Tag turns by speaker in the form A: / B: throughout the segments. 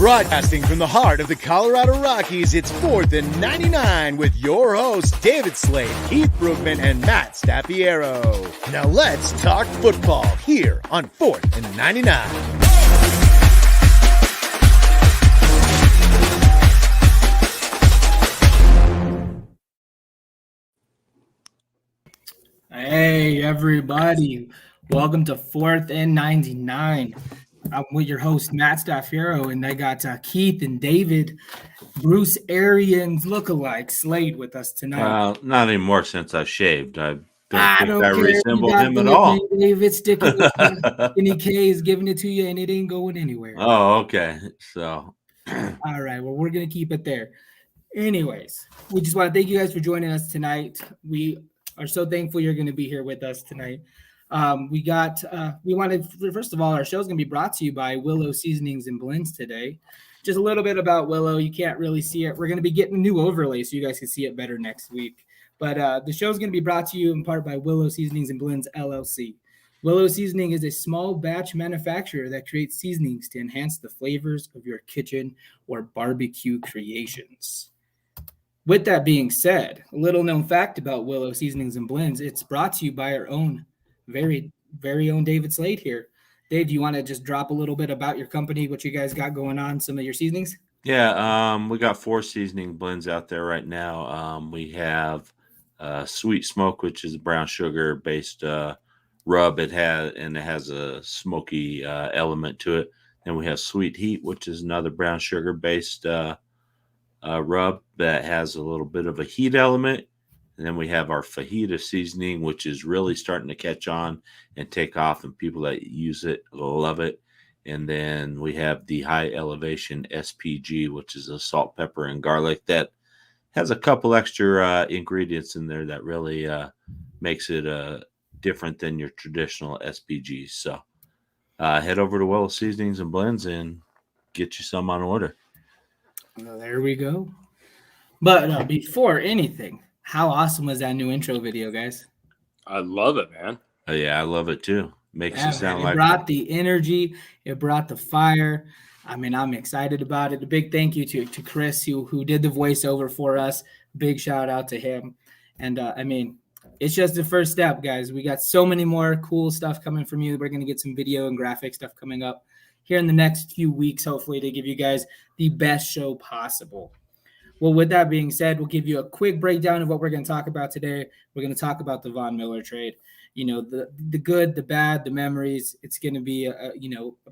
A: Broadcasting from the heart of the Colorado Rockies, it's 4th and 99 with your hosts, David Slade, Keith Brookman, and Matt Staffiero. Now let's talk football here on 4th and 99.
B: Hey, everybody. Welcome to 4th and 99. I'm with your host, Matt Staffiero, and I got Keith and David, Bruce Arians lookalike Slade with us tonight.
C: Well, not anymore since I shaved. I
B: I
C: don't think I
B: care.
C: resemble him at all.
B: David sticking with Kenny K is giving it to you, and it ain't going anywhere.
C: Oh, okay. So,
B: all right. Well, we're going to keep it there. Anyways, we just want to thank you guys for joining us tonight. We are so thankful you're going to be here with us tonight. We wanted, first of all, our show is going to be brought to you by Willow Seasonings and Blends today. Just a little bit about Willow. You can't really see it. We're going to be getting a new overlay so you guys can see it better next week. But the show is going to be brought to you in part by Willow Seasonings and Blends, LLC. Willow Seasoning is a small batch manufacturer that creates seasonings to enhance the flavors of your kitchen or barbecue creations. With that being said, a little known fact about Willow Seasonings and Blends, it's brought to you by our own very, very own David Slade here. Dave, do you want to just drop a little bit about your company, what you guys got going on, some of your seasonings?
C: Yeah, we got 4 seasoning blends out there right now. We have Sweet Smoke, which is a brown sugar-based rub. It has a smoky element to it. Then we have Sweet Heat, which is another brown sugar-based rub that has a little bit of a heat element. And then we have our fajita seasoning, which is really starting to catch on and take off, and people that use it love it. And then we have the high elevation SPG, which is a salt, pepper, and garlic that has a couple extra ingredients in there that really makes it different than your traditional SPGs. So head over to Willow Seasonings and Blends and get you some on order.
B: Well, there we go. But before anything, how awesome was that new intro video, guys?
D: I love it, man.
C: Oh, yeah, I love it too. Makes it sound like
B: it brought the energy, it brought the fire. I mean, I'm excited about it. A big thank you to Chris who did the voiceover for us. Big shout out to him. And I mean, it's just the first step, guys. We got so many more cool stuff coming from you. We're going to get some video and graphic stuff coming up here in the next few weeks, hopefully, to give you guys the best show possible. Well, with that being said, we'll give you a quick breakdown of what we're going to talk about today. We're going to talk about the Von Miller trade. You know, the good, the bad, the memories. It's going to be a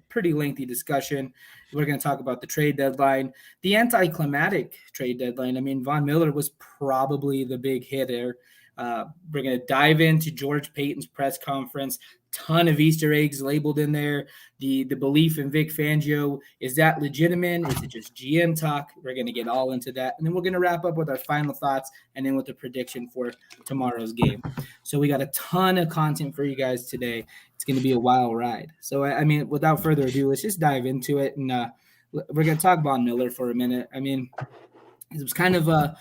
B: pretty lengthy discussion. We're going to talk about the trade deadline, the anticlimactic trade deadline. I mean, Von Miller was probably the big hitter. We're going to dive into George Paton's press conference. Ton of Easter eggs labeled in there. The belief in Vic Fangio, is that legitimate? Is it just GM talk? We're going to get all into that. And then we're going to wrap up with our final thoughts and then with the prediction for tomorrow's game. So we got a ton of content for you guys today. It's going to be a wild ride. So, I mean, without further ado, let's just dive into it. And we're going to talk Von Miller for a minute. I mean, it was kind of a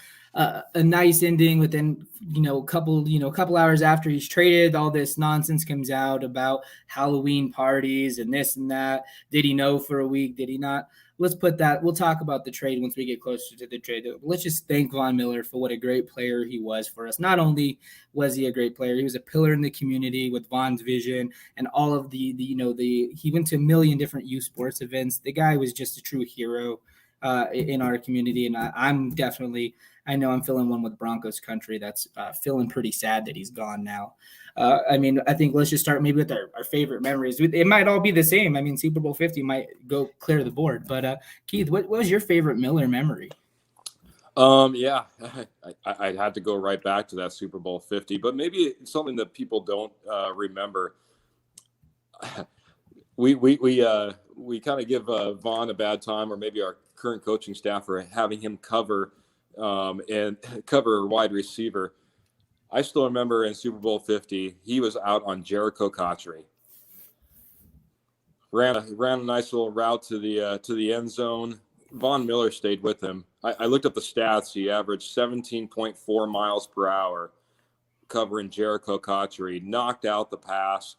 B: nice ending. Within a couple hours after he's traded, all this nonsense comes out about Halloween parties and this and that. Did he know for a week? Did he not? Let's put that. We'll talk about the trade once we get closer to the trade. Let's just thank Von Miller for what a great player he was for us. Not only was he a great player, he was a pillar in the community with Von's vision and all of he went to a million different youth sports events. The guy was just a true hero in our community, and I know I'm feeling one with Broncos country that's feeling pretty sad that he's gone now. I mean, I think let's just start maybe with our favorite memories. It might all be the same. I mean, Super Bowl 50 might go clear the board. But Keith, what was your favorite Miller memory?
D: Yeah, I had to go right back to that Super Bowl 50, but maybe it's something that people don't remember. We kind of give Von a bad time, or maybe our current coaching staff for having him cover wide receiver. I still remember in Super Bowl 50, he was out on Jericho Cotchery. Ran a nice little route to the end zone. Von Miller stayed with him. I looked up the stats. He averaged 17.4 miles per hour covering Jericho Cotchery, knocked out the pass.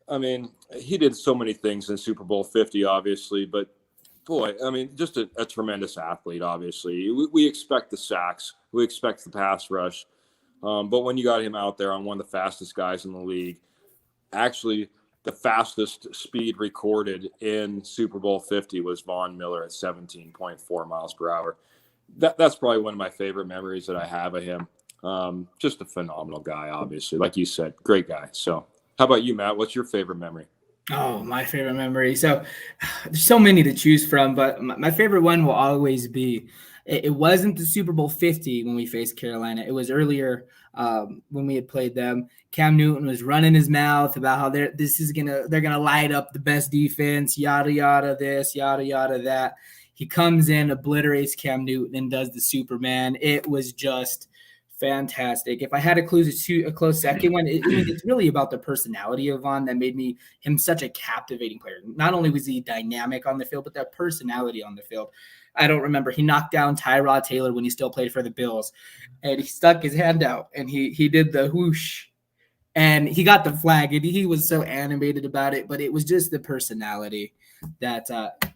D: I mean, he did so many things in Super Bowl 50, obviously, but Boy, I mean, just a tremendous athlete, obviously. We expect the sacks. We expect the pass rush. But when you got him out there on one of the fastest guys in the league, actually the fastest speed recorded in Super Bowl 50 was Von Miller at 17.4 miles per hour. That's probably one of my favorite memories that I have of him. Just a phenomenal guy, obviously. Like you said, great guy. So how about you, Matt? What's your favorite memory?
B: Oh, my favorite memory. So there's so many to choose from, but my favorite one will always be, it wasn't the Super Bowl 50 when we faced Carolina. It was earlier when we had played them. Cam Newton was running his mouth about how they're gonna light up the best defense, yada yada this, yada yada that. He comes in, obliterates Cam Newton, and does the Superman. It was just fantastic. If I had a close second one, it's really about the personality of Von that made him such a captivating player. Not only was he dynamic on the field, but that personality on the field. I don't remember. He knocked down Tyrod Taylor when he still played for the Bills, and he stuck his hand out and he did the whoosh, and he got the flag, and he was so animated about it. But it was just the personality that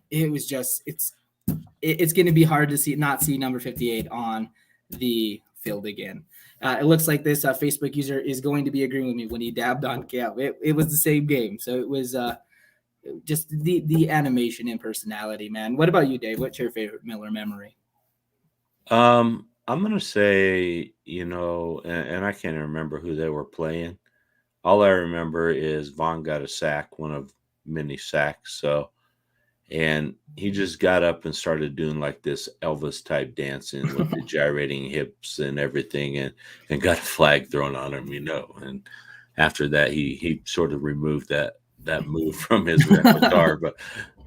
B: it was just it's going to be hard to not see number 58 on the field again. It looks like this Facebook user is going to be agreeing with me when he dabbed on Cam. It was the same game. So it was just the animation and personality, man. What about you, Dave? What's your favorite Miller memory?
C: I'm going to say, and I can't remember who they were playing. All I remember is Von got a sack, one of many sacks. And he just got up and started doing like this Elvis type dancing with the gyrating hips and everything, and got a flag thrown on him, And after that, he sort of removed that move from his repertoire. But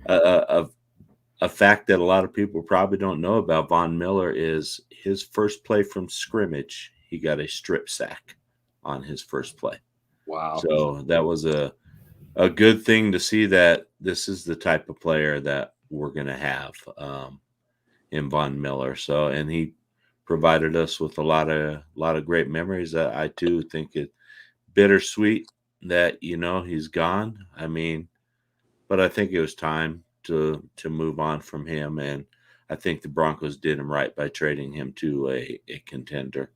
C: a fact that a lot of people probably don't know about Von Miller is his first play from scrimmage, he got a strip sack on his first play.
D: Wow.
C: So that was a good thing to see that this is the type of player that we're going to have in Von Miller. So, and he provided us with a lot of great memories that I too think it bittersweet that, he's gone. I mean, but I think it was time to move on from him. And I think the Broncos did him right by trading him to a contender.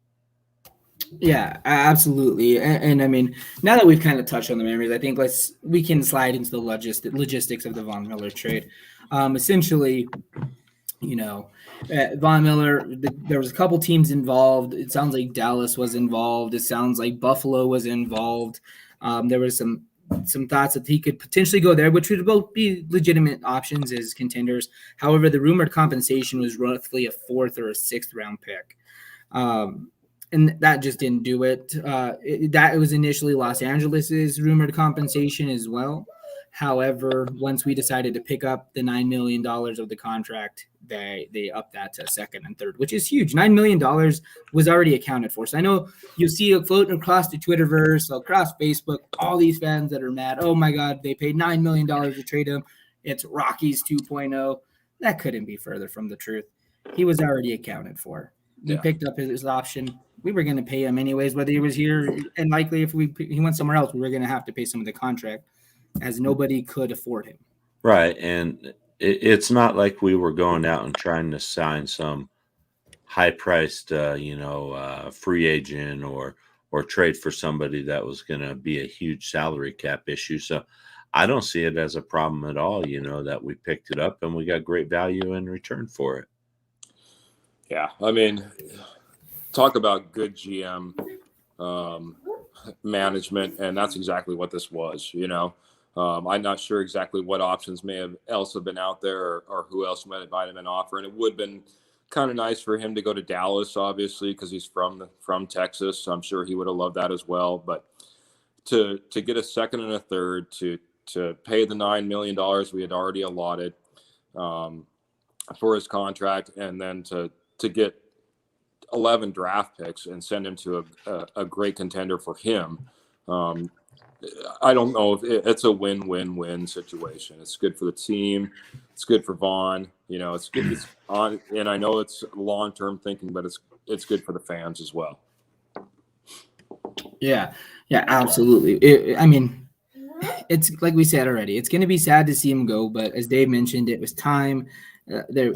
B: Yeah, absolutely. And I mean, now that we've kind of touched on the memories, I think we can slide into the logistics of the Von Miller trade. Essentially, Von Miller, there was a couple teams involved. It sounds like Dallas was involved. It sounds like Buffalo was involved. There was some thoughts that he could potentially go there, which would both be legitimate options as contenders. However, the rumored compensation was roughly a 4th or a 6th round pick. And that just didn't do it. That was initially Los Angeles's rumored compensation as well. However, once we decided to pick up the $9 million of the contract, they upped that to 2nd and 3rd, which is huge. $9 million was already accounted for. So I know you'll see it floating across the Twitterverse, across Facebook, all these fans that are mad. Oh my God, they paid $9 million to trade him. It's Rockies 2.0. That couldn't be further from the truth. He was already accounted for. We picked up his option. We were going to pay him anyways, whether he was here, and likely if he went somewhere else, we were going to have to pay some of the contract, as nobody could afford him.
C: Right, and it's not like we were going out and trying to sign some high-priced, free agent or trade for somebody that was going to be a huge salary cap issue. So I don't see it as a problem at all, that we picked it up and we got great value in return for it.
D: Yeah, I mean, talk about good GM management, and that's exactly what this was. I'm not sure exactly what options may have been out there, or who else might have been an offer, and it would have been kind of nice for him to go to Dallas, obviously, because he's from Texas. So I'm sure he would have loved that as well. But to get a 2nd and a 3rd, to pay the $9 million we had already allotted for his contract, and then to get 11 draft picks and send him to a great contender for him. I don't know if it's a win-win-win situation. It's good for the team. It's good for Von. It's good. It's on, and I know it's long-term thinking, but it's good for the fans as well.
B: Yeah, absolutely. it's like we said already, it's going to be sad to see him go, but as Dave mentioned, it was time. There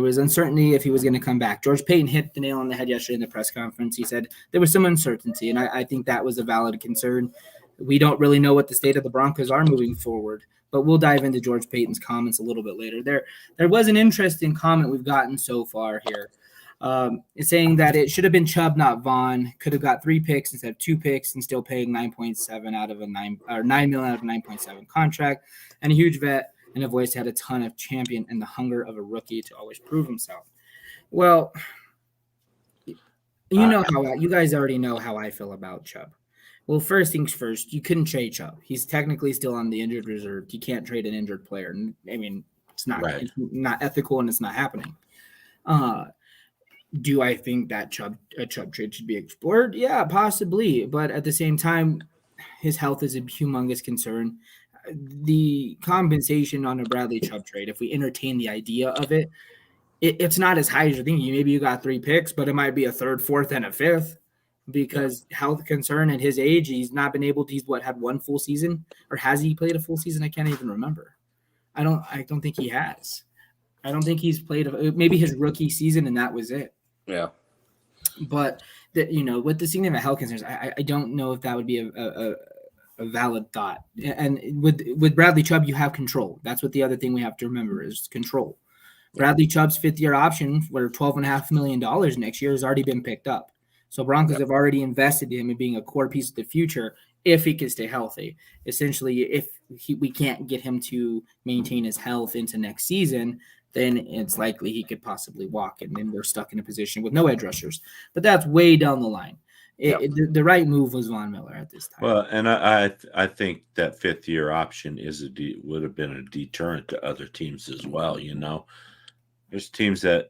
B: was uncertainty if he was going to come back. George Payton hit the nail on the head yesterday in the press conference. He said there was some uncertainty, and I think that was a valid concern. We don't really know what the state of the Broncos are moving forward, but we'll dive into George Payton's comments a little bit later. There was an interesting comment we've gotten so far here. It's saying that it should have been Chubb, not Vaughn. Could have got 3 picks instead of 2 picks and still paying 9.7 out of a 9 million out of a 9.7 contract, and a huge vet and a voice had a ton of champion and the hunger of a rookie to always prove himself. Well, you guys already know how I feel about Chubb. Well, first things first, you couldn't trade Chubb. He's technically still on the injured reserve. You can't trade an injured player. I mean, it's not ethical and it's not happening. Do I think that a Chubb trade should be explored? Yeah, possibly. But at the same time, his health is a humongous concern. The compensation on a Bradley Chubb trade, if we entertain the idea of it, it's not as high as you're thinking. Maybe you got 3 picks, but it might be a 3rd, 4th, and a 5th because health concern and his age, he's not been able to. Had 1 full season, or has he played a full season? I can't even remember. I don't think he has. I don't think he's played maybe his rookie season, and that was it.
D: Yeah.
B: But with the significant health concerns, I don't know if that would be a valid thought. And with Bradley Chubb, you have control. That's what the other thing we have to remember is control. Bradley Chubb's 5th-year option for $12.5 million next year has already been picked up. So Broncos have already invested in him in being a core piece of the future if he can stay healthy. Essentially, if we can't get him to maintain his health into next season, then it's likely he could possibly walk, and then we're stuck in a position with no edge rushers. But that's way down the line. The right move was Von Miller at this time.
C: Well, and I think that 5th-year option would have been a deterrent to other teams as well. There's teams that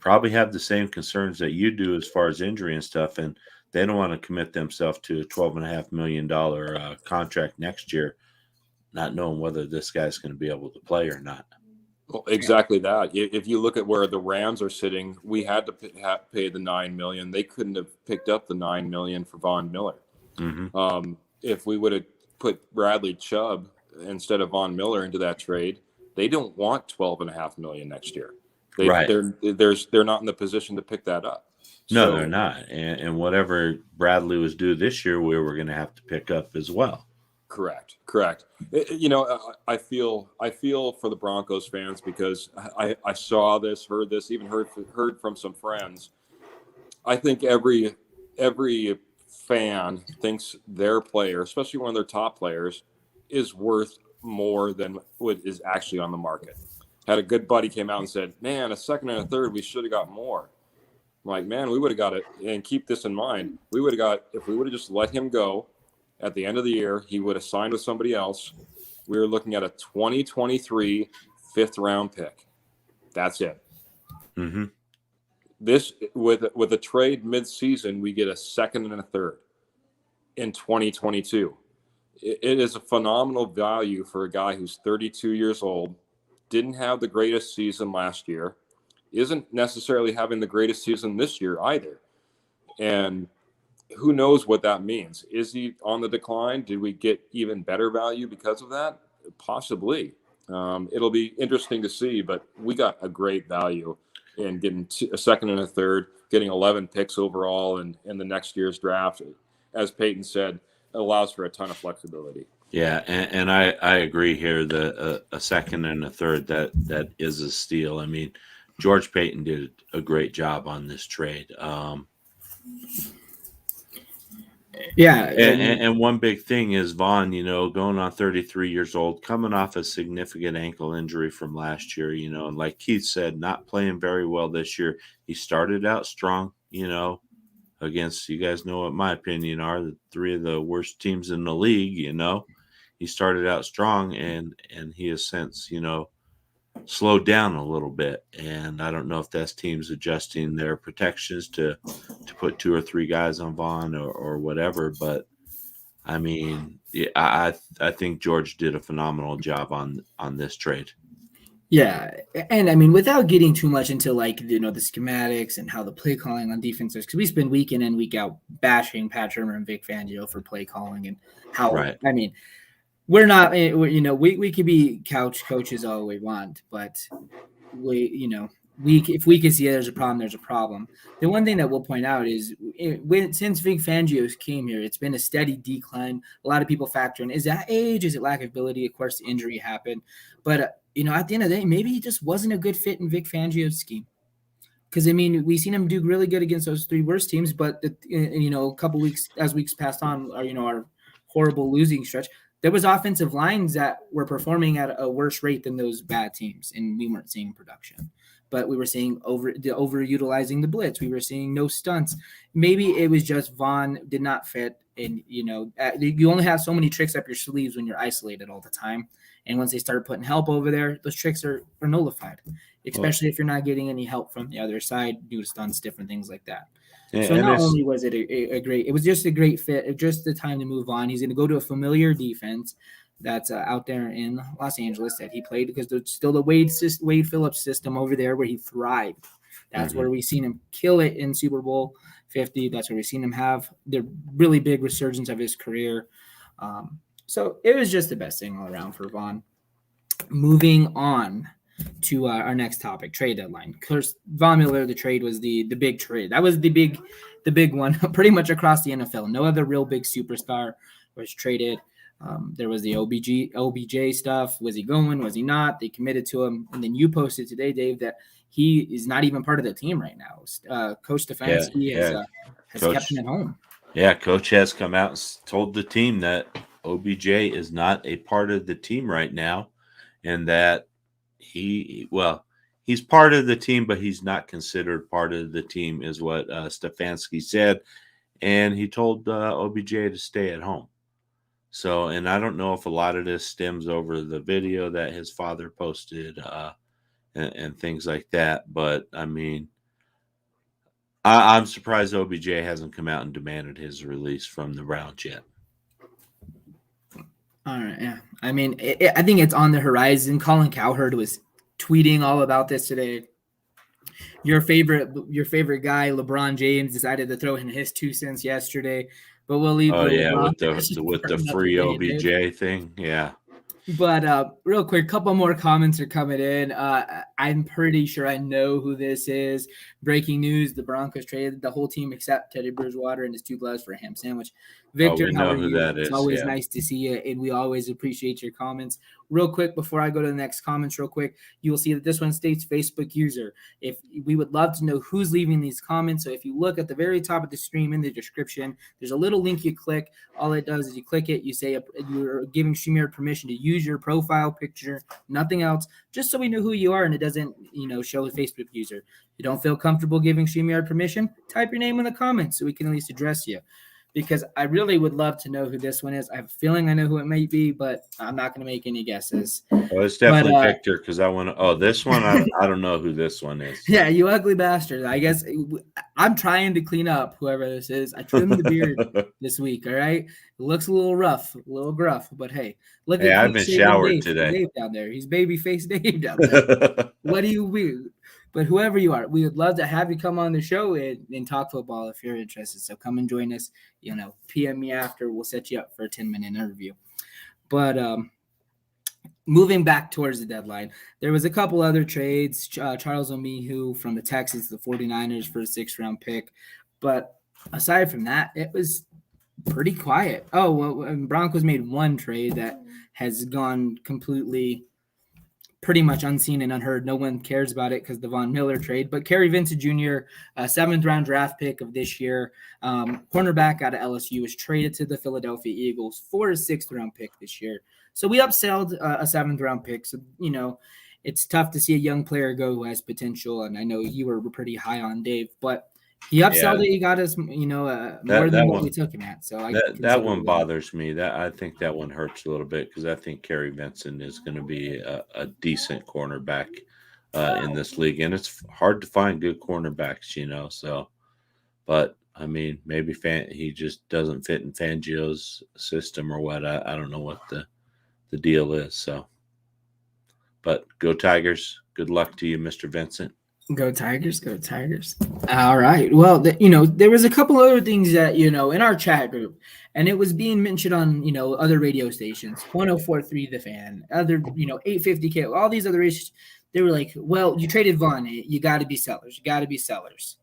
C: probably have the same concerns that you do as far as injury and stuff, and they don't want to commit themselves to a $12.5 million contract next year, not knowing whether this guy's going to be able to play or not.
D: Well, exactly that. If you look at where the Rams are sitting, we had to pay the $9 million. They couldn't have picked up the $9 million for Von Miller. Mm-hmm. If we would have put Bradley Chubb instead of Von Miller into that trade, they don't want $12.5 million next year. They're not in the position to pick that up.
C: No, they're not. And whatever Bradley was due this year, we were going to have to pick up as well.
D: Correct. I feel for the Broncos fans because I saw this, heard this, even heard from some friends. I think every fan thinks their player, especially one of their top players, is worth more than what is actually on the market. Had a good buddy came out and said, "Man, a 2nd and a 3rd, we should have got more." I'm like, man, we would have got it. And keep this in mind, we would have got, if we would have just let him go at the end of the year, he would have signed with somebody else. We were looking at a 2023 5th-round pick. That's it.
C: Mm-hmm.
D: This with a trade mid-season, we get a 2nd and a 3rd in 2022. It is a phenomenal value for a guy who's 32 years old, didn't have the greatest season last year, isn't necessarily having the greatest season this year either. And who knows what that means? Is he on the decline? Did we get even better value because of that? Possibly. It'll be interesting to see, but we got a great value in getting a 2nd and a 3rd, getting 11 picks overall in the next year's draft. As Peyton said, it allows for a ton of flexibility.
C: Yeah, and I agree here that a 2nd and a 3rd, that is a steal. I mean, George Payton did a great job on this trade. And one big thing is Vaughn, going on 33 years old, coming off a significant ankle injury from last year, and like Keith said, not playing very well this year. He started out strong, against, you guys know what my opinion are, the 3 of the worst teams in the league, He started out strong and he has since, slowed down a little bit. And I don't know if that's teams adjusting their protections to put 2 or 3 guys on Vaughn or whatever. But I mean, I think George did a phenomenal job on this trade.
B: Yeah, and I mean, without getting too much into like the schematics and how the play calling on defense is, because we spend week in and week out bashing Pat Shermer and Vic Fangio for play calling and how
C: Right.
B: I mean, we're not we could be couch coaches all we want, but if we can see there's a problem, there's a problem. The one thing that we'll point out is since Vic Fangio came here, it's been a steady decline. A lot of people factor in, is that age? Is it lack of ability? Of course, the injury happened. But, at the end of the day, maybe he just wasn't a good fit in Vic Fangio's scheme. Because, I mean, we've seen him do really good against those three worst teams, but, a couple weeks, as weeks passed on, our horrible losing stretch, there was offensive lines that were performing at a worse rate than those bad teams, and we weren't seeing production. But we were seeing overutilizing the blitz. We were seeing no stunts. Maybe it was just Vaughn did not fit, and you only have so many tricks up your sleeves when you're isolated all the time. And once they started putting help over there, those tricks are nullified, especially if you're not getting any help from the other side, due to stunts, different things like that. Yeah, so not only was it it was just a great fit, just the time to move on. He's going to go to a familiar defense that's out there in Los Angeles that he played, because there's still the Wade Phillips system over there where he thrived. That's where we've seen him kill it in Super Bowl 50. That's where we've seen him have the really big resurgence of his career. So it was just the best thing all around for Vaughn. Moving on to our next topic, trade deadline. Of course, Von Miller, the trade was the big trade. That was the big one pretty much across the NFL. No other real big superstar was traded. There was the OBJ stuff. Was he going? Was he not? They committed to him. And then you posted today, Dave, that he is not even part of the team right now. Coach Stefanski has kept him at home.
C: Yeah, Coach has come out and told the team that OBJ is not a part of the team right now, and that he's part of the team, but he's not considered part of the team, is what Stefanski said. And he told OBJ to stay at home. So, and I don't know if a lot of this stems over the video that his father posted and things like that. But, I mean, I'm surprised OBJ hasn't come out and demanded his release from the Browns yet.
B: All right, yeah. I mean, I think it's on the horizon. Colin Cowherd was tweeting all about this today. Your favorite guy, LeBron James, decided to throw in his 2 cents yesterday. But we'll leave.
C: Oh yeah, with the free OBJ thing, yeah.
B: But real quick, a couple more comments are coming in. I'm pretty sure I know who this is. Breaking news: the Broncos traded the whole team except Teddy Bridgewater and his 2 gloves for a ham sandwich. Victor,
C: we know who that is.
B: It's always nice to see you, and we always appreciate your comments. Real quick, before I go to the next comments, real quick, you will see that this one states Facebook user. If we would love to know who's leaving these comments, so if you look at the very top of the stream in the description, there's a little link you click. All it does is you click it, you say you're giving StreamYard permission to use your profile picture, nothing else, just so we know who you are and it doesn't, show a Facebook user. If you don't feel comfortable giving StreamYard permission, type your name in the comments so we can at least address you. Because I really would love to know who this one is. I have a feeling I know who it might be, but I'm not going to make any guesses.
C: Well, it's definitely Victor, because I want to. Oh, this one, I don't know who this one is.
B: Yeah, you ugly bastard. I guess I'm trying to clean up whoever this is. I trimmed the beard this week, all right? It looks a little rough, a little gruff, but hey. Look at
C: I've been showered today.
B: Dave down there. He's baby face Dave down there. What do you mean? But whoever you are, we would love to have you come on the show and talk football if you're interested. So come and join us. PM me after. We'll set you up for a 10-minute interview. But moving back towards the deadline, there was a couple other trades. Charles Omenihu from the Texans, the 49ers for a 6th-round pick. But aside from that, it was pretty quiet. Oh, well, Broncos made one trade that has gone completely – pretty much unseen and unheard. No one cares about it because the Von Miller trade. But Kerry Vincent Jr., a 7th-round draft pick of this year, cornerback out of LSU, was traded to the Philadelphia Eagles for a 6th-round pick this year. So we upselled a 7th-round pick. So, it's tough to see a young player go who has potential. And I know you were pretty high on Dave, but he upsold it. He got us, more than what we took him at. So
C: that one bothers me. I think that one hurts a little bit because I think Kerry Vincent is going to be a decent cornerback in this league, and it's hard to find good cornerbacks, So, but I mean, maybe he just doesn't fit in Fangio's system or what. I don't know what the deal is. So, But go Tigers. Good luck to you, Mr. Vincent.
B: Go Tigers, go Tigers. All right. Well, there was a couple other things that, in our chat group, and it was being mentioned on, other radio stations, 104.3 The Fan, other, 850K, all these other issues. They were like, well, you traded Vaughn. You got to be sellers. You got to be sellers.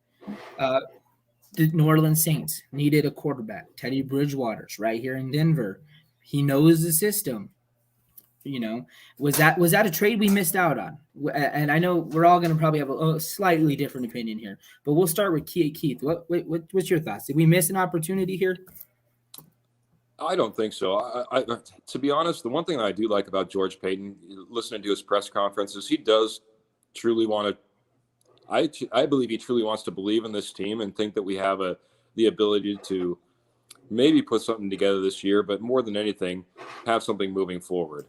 B: The New Orleans Saints needed a quarterback. Teddy Bridgewater's right here in Denver. He knows the system. Was that a trade we missed out on? And I know we're all going to probably have a slightly different opinion here, but we'll start with Keith. What's your thoughts? Did we miss an opportunity here?
D: I don't think so. I to be honest, the one thing that I do like about George Paton, listening to his press conferences, he does truly want to. I believe he truly wants to believe in this team and think that we have the ability to maybe put something together this year, but more than anything, have something moving forward.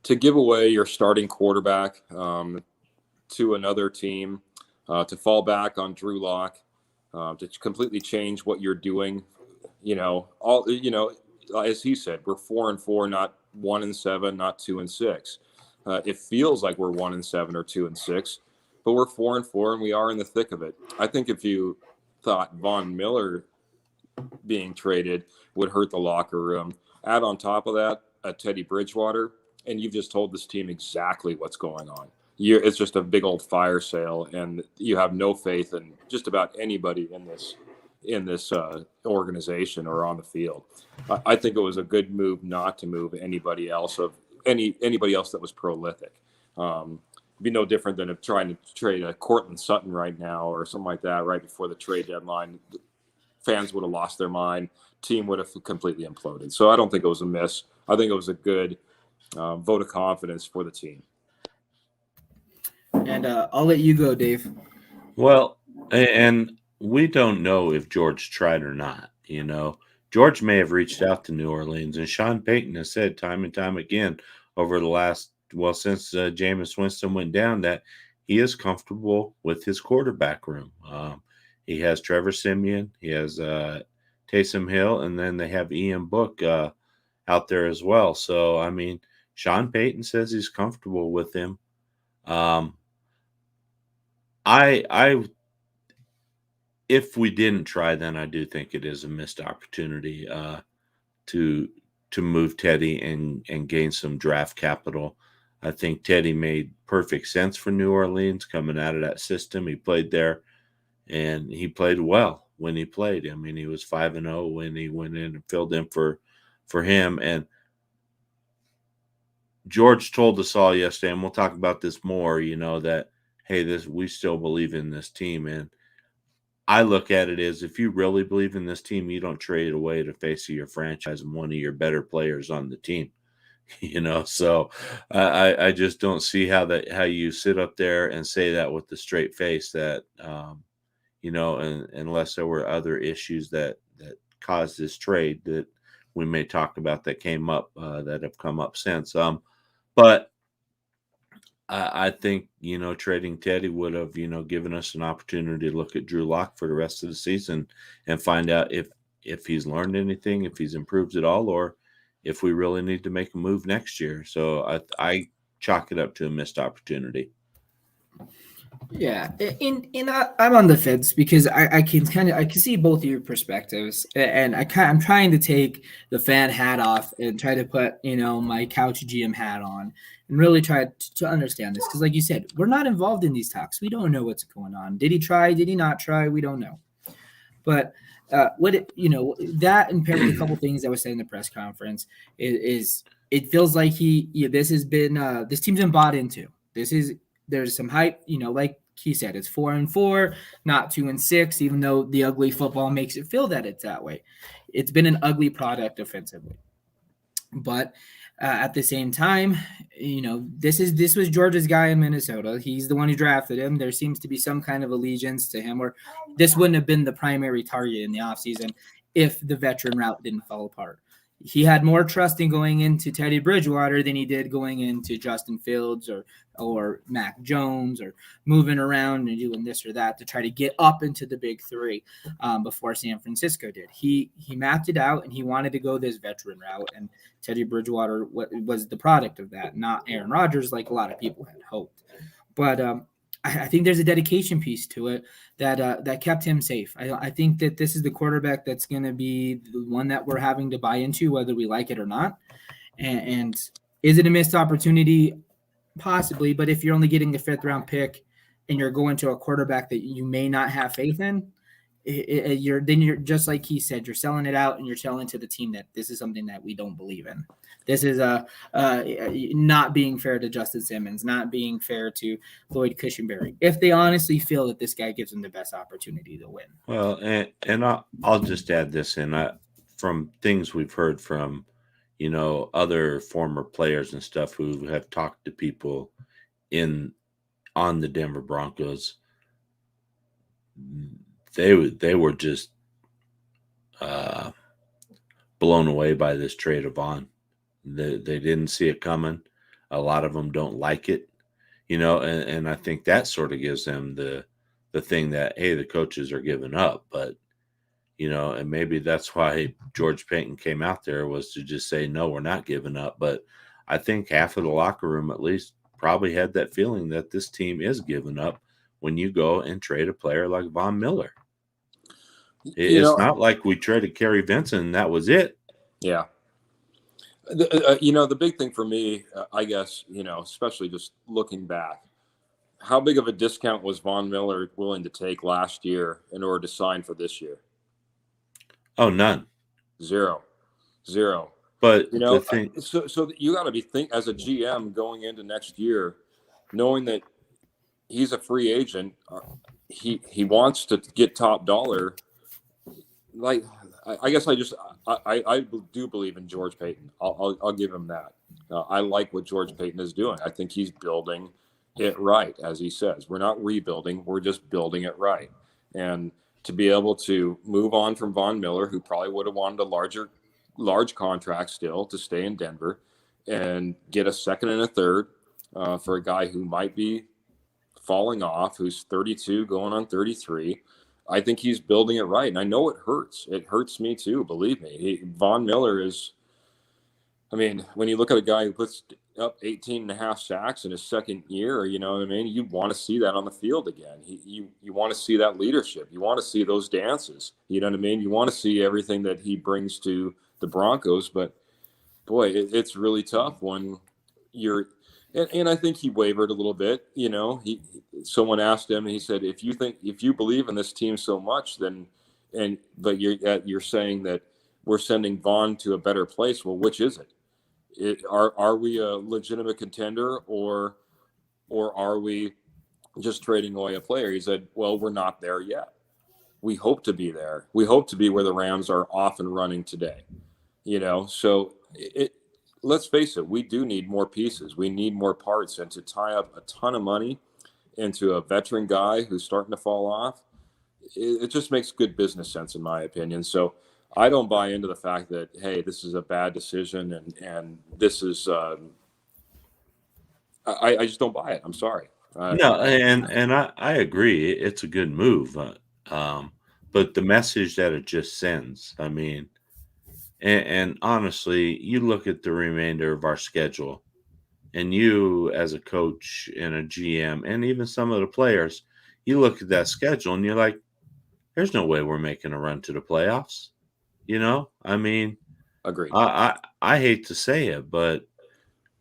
D: To give away your starting quarterback to another team, to fall back on Drew Lock, to completely change what you're doing. As he said, we're 4-4, not 1-7, not 2-6. It feels like we're 1-7 or 2-6, but we're 4-4 and we are in the thick of it. I think if you thought Von Miller being traded would hurt the locker room, add on top of that a Teddy Bridgewater, and you've just told this team exactly what's going on. It's just a big old fire sale, and you have no faith in just about anybody in this organization or on the field. I think it was a good move not to move anybody else that was prolific. Be no different than trying to trade a Cortland Sutton right now or something like that right before the trade deadline. Fans would have lost their mind. Team would have completely imploded. So I don't think it was a miss. I think it was a good vote of confidence for the team.
B: And I'll let you go, Dave.
C: Well, and we don't know if George tried or not. George may have reached out to New Orleans, and Sean Payton has said time and time again over the last, since Jameis Winston went down, that he is comfortable with his quarterback room. He has Trevor Siemian, he has Taysom Hill, and then they have Ian Book out there as well. So, Sean Payton says he's comfortable with him. If we didn't try, then I do think it is a missed opportunity to move Teddy and gain some draft capital. I think Teddy made perfect sense for New Orleans coming out of that system. He played there, and he played well when he played. He was 5-0 when he went in and filled in for him. And George told us all yesterday, and we'll talk about this more, that, hey, we still believe in this team. And I look at it as, if you really believe in this team, you don't trade away the face of your franchise and one of your better players on the team. So I just don't see how you sit up there and say that with the straight face that, and unless there were other issues that caused this trade that we may talk about that came up, that have come up since. But I think, trading Teddy would have, given us an opportunity to look at Drew Lock for the rest of the season and find out if he's learned anything, if he's improved at all, or if we really need to make a move next year. So I chalk it up to a missed opportunity.
B: Yeah, and I'm on the fence because I can see both of your perspectives, and I'm trying to take the fan hat off and try to put my couch GM hat on and really try to understand this, because like you said, we're not involved in these talks. We don't know what's going on. Did he try? Did he not try? We don't know. But that and paired with a couple things that was said in the press conference is it feels like this team's been bought into. There's some hype, like he said, it's 4-4, not 2-6, even though the ugly football makes it feel that it's that way. It's been an ugly product offensively. But at the same time, this was George's guy in Minnesota. He's the one who drafted him. There seems to be some kind of allegiance to him, or this wouldn't have been the primary target in the offseason if the veteran route didn't fall apart. he had more trust in going into Teddy Bridgewater than he did going into Justin Fields or Mac Jones, or moving around and doing this or that to try to get up into the big three before San Francisco did. He mapped it out, and he wanted to go this veteran route, and Teddy Bridgewater was the product of that, not Aaron Rodgers like a lot of people had hoped. But I think there's a dedication piece to it that kept him safe. I think that this is the quarterback that's going to be the one that we're having to buy into, whether we like it or not. And is it a missed opportunity? Possibly, but if you're only getting the 5th round pick and you're going to a quarterback that you may not have faith in, you're just like he said, you're selling it out, and you're telling to the team that this is something that we don't believe in. This is not being fair to Justin Simmons, not being fair to Lloyd Cushenberry, if they honestly feel that this guy gives them the best opportunity to win.
C: Well, and I'll just add this in. From things we've heard from, other former players and stuff who have talked to people on the Denver Broncos, they were just blown away by this trade of Vaughn. They didn't see it coming. A lot of them don't like it, and I think that sort of gives them the thing that, hey, the coaches are giving up, but and maybe that's why George Paton came out there, was to just say, no, we're not giving up. But I think half of the locker room at least probably had that feeling that this team is giving up when you go and trade a player like Von Miller. It's not like we traded Kerry Vincent and that was it.
D: Yeah. The big thing for me, I guess, especially just looking back, how big of a discount was Von Miller willing to take last year in order to sign for this year?
C: Oh, none.
D: Zero. But so you got to be as a GM going into next year, knowing that he's a free agent, he wants to get top dollar. Like, I guess I do believe in George Paton. I'll give him that. I like what George Paton is doing. I think he's building it right, as he says. We're not rebuilding; we're just building it right. And to be able to move on from Von Miller, who probably would have wanted a large contract still to stay in Denver, and get a 2nd and a 3rd for a guy who might be falling off, who's 32 going on 33. I think he's building it right. And I know it hurts. It hurts me too, believe me. Von Miller is, when you look at a guy who puts up 18.5 sacks in his 2nd year, you want to see that on the field again. You want to see that leadership. You want to see those dances. You want to see everything that he brings to the Broncos. But boy, it's really tough when you're, and I think he wavered a little bit. Someone asked him, and he said, if you believe in this team so much, but you're saying that we're sending Vaughn to a better place. Well, which is it? Are we a legitimate contender, or are we just trading away a player? He said, well, we're not there yet. We hope to be there. We hope to be where the Rams are off and running today. So let's face it, we do need more pieces. We need more parts, and to tie up a ton of money into a veteran guy who's starting to fall off, it just makes good business sense, in my opinion. So I don't buy into the fact that, hey, this is a bad decision and this is I just don't buy it. I'm sorry.
C: No, and I agree. It's a good move. But the message that it just sends, and honestly, you look at the remainder of our schedule, and you as a coach and a GM and even some of the players, you look at that schedule and you're like, there's no way we're making a run to the playoffs.
D: Agreed.
C: I hate to say it, but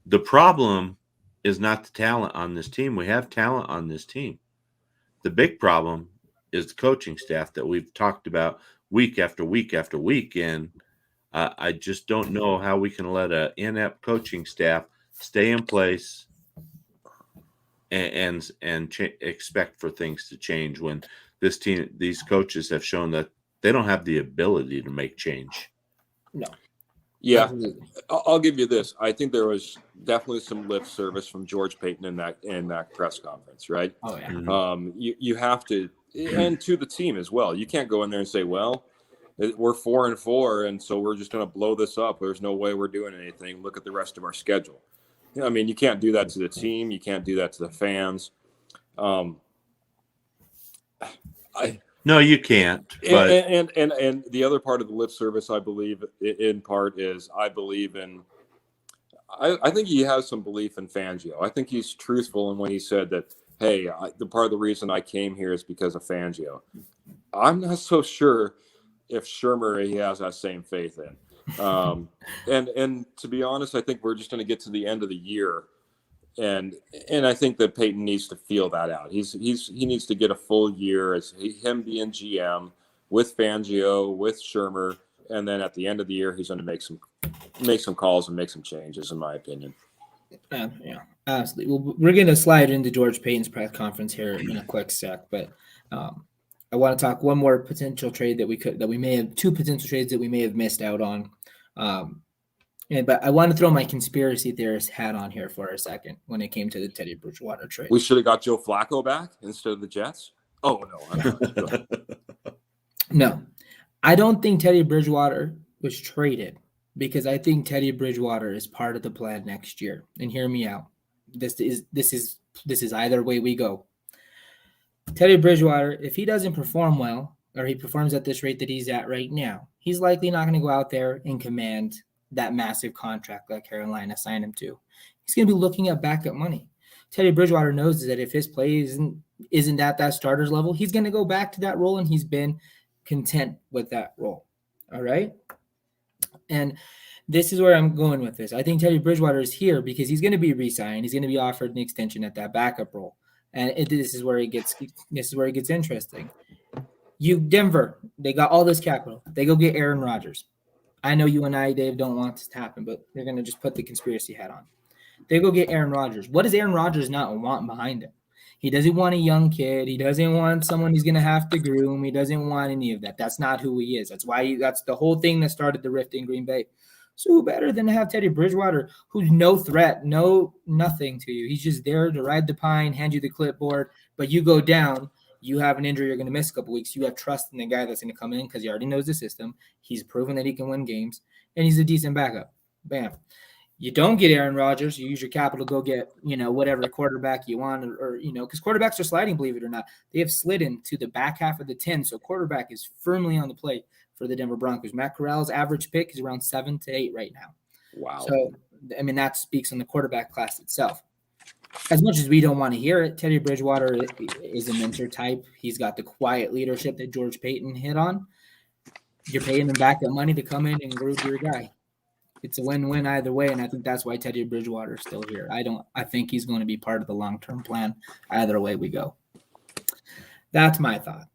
C: the problem is not the talent on this team. We have talent on this team. The big problem is the coaching staff that we've talked about week after week after week. And I just don't know how we can let an inept coaching staff stay in place and expect for things to change when these coaches have shown that they don't have the ability to make change.
B: No.
D: Yeah, I'll give you this. I think there was definitely some lip service from George Paton in that press conference, right?
B: Oh yeah.
D: You have to, and to the team as well. You can't go in there and say, well, We're 4-4, and so we're just going to blow this up. There's no way we're doing anything. Look at the rest of our schedule. I mean, you can't do that to the team. You can't do that to the fans.
C: No, you can't. But
D: and the other part of the lip service, I believe, in part, is I believe in. I think he has some belief in Fangio. I think he's truthful in when he said that, hey, the part of the reason I came here is because of Fangio. I'm not so sure if Shermer he has that same faith in. And to be honest, I think we're just going to get to the end of the year, and I think that Peyton needs to feel that out. He needs to get a full year as him being GM with Fangio, with Shermer, and then at the end of the year, he's going to make some calls and make some changes, in my opinion.
B: Yeah, absolutely. Well, we're going to slide into George Payton's press conference here in a quick sec, but I want to talk one more potential trade two potential trades that we may have missed out on. But I want to throw my conspiracy theorist hat on here for a second when it came to the Teddy Bridgewater trade.
D: We should have got Joe Flacco back instead of the Jets. Oh, no.
B: No, I don't think Teddy Bridgewater was traded because I think Teddy Bridgewater is part of the plan next year. And hear me out. This is either way we go. Teddy Bridgewater, if he doesn't perform well, or he performs at this rate that he's at right now, he's likely not going to go out there and command that massive contract like Carolina signed him to. He's going to be looking at backup money. Teddy Bridgewater knows that if his play isn't at that starter's level, he's going to go back to that role, and he's been content with that role. All right? And this is where I'm going with this. I think Teddy Bridgewater is here because he's going to be re-signed. He's going to be offered an extension at that backup role. And this is where it gets interesting. Denver, they got all this capital. They go get Aaron Rodgers. I know you and I, Dave, don't want this to happen, but they're going to just put the conspiracy hat on. They go get Aaron Rodgers. What does Aaron Rodgers not want behind him? He doesn't want a young kid. He doesn't want someone he's going to have to groom. He doesn't want any of that. That's not who he is. That's the whole thing that started the rift in Green Bay. So who better than to have Teddy Bridgewater, who's no threat, nothing to you. He's just there to ride the pine, hand you the clipboard, but you go down, you have an injury, you're going to miss a couple weeks. You have trust in the guy that's going to come in because he already knows the system. He's proven that he can win games, and he's a decent backup. Bam. You don't get Aaron Rodgers. You use your capital to go get, whatever quarterback you want, or because quarterbacks are sliding, believe it or not. They have slid into the back half of the 10, so quarterback is firmly on the plate for the Denver Broncos. Matt Corral's average pick is around 7 to 8 right now.
D: Wow.
B: So, that speaks on the quarterback class itself. As much as we don't want to hear it, Teddy Bridgewater is a mentor type. He's got the quiet leadership that George Payton hit on. You're paying him back that money to come in and groove your guy. It's a win-win either way, and I think that's why Teddy Bridgewater is still here. I think he's going to be part of the long-term plan either way we go. That's my thought.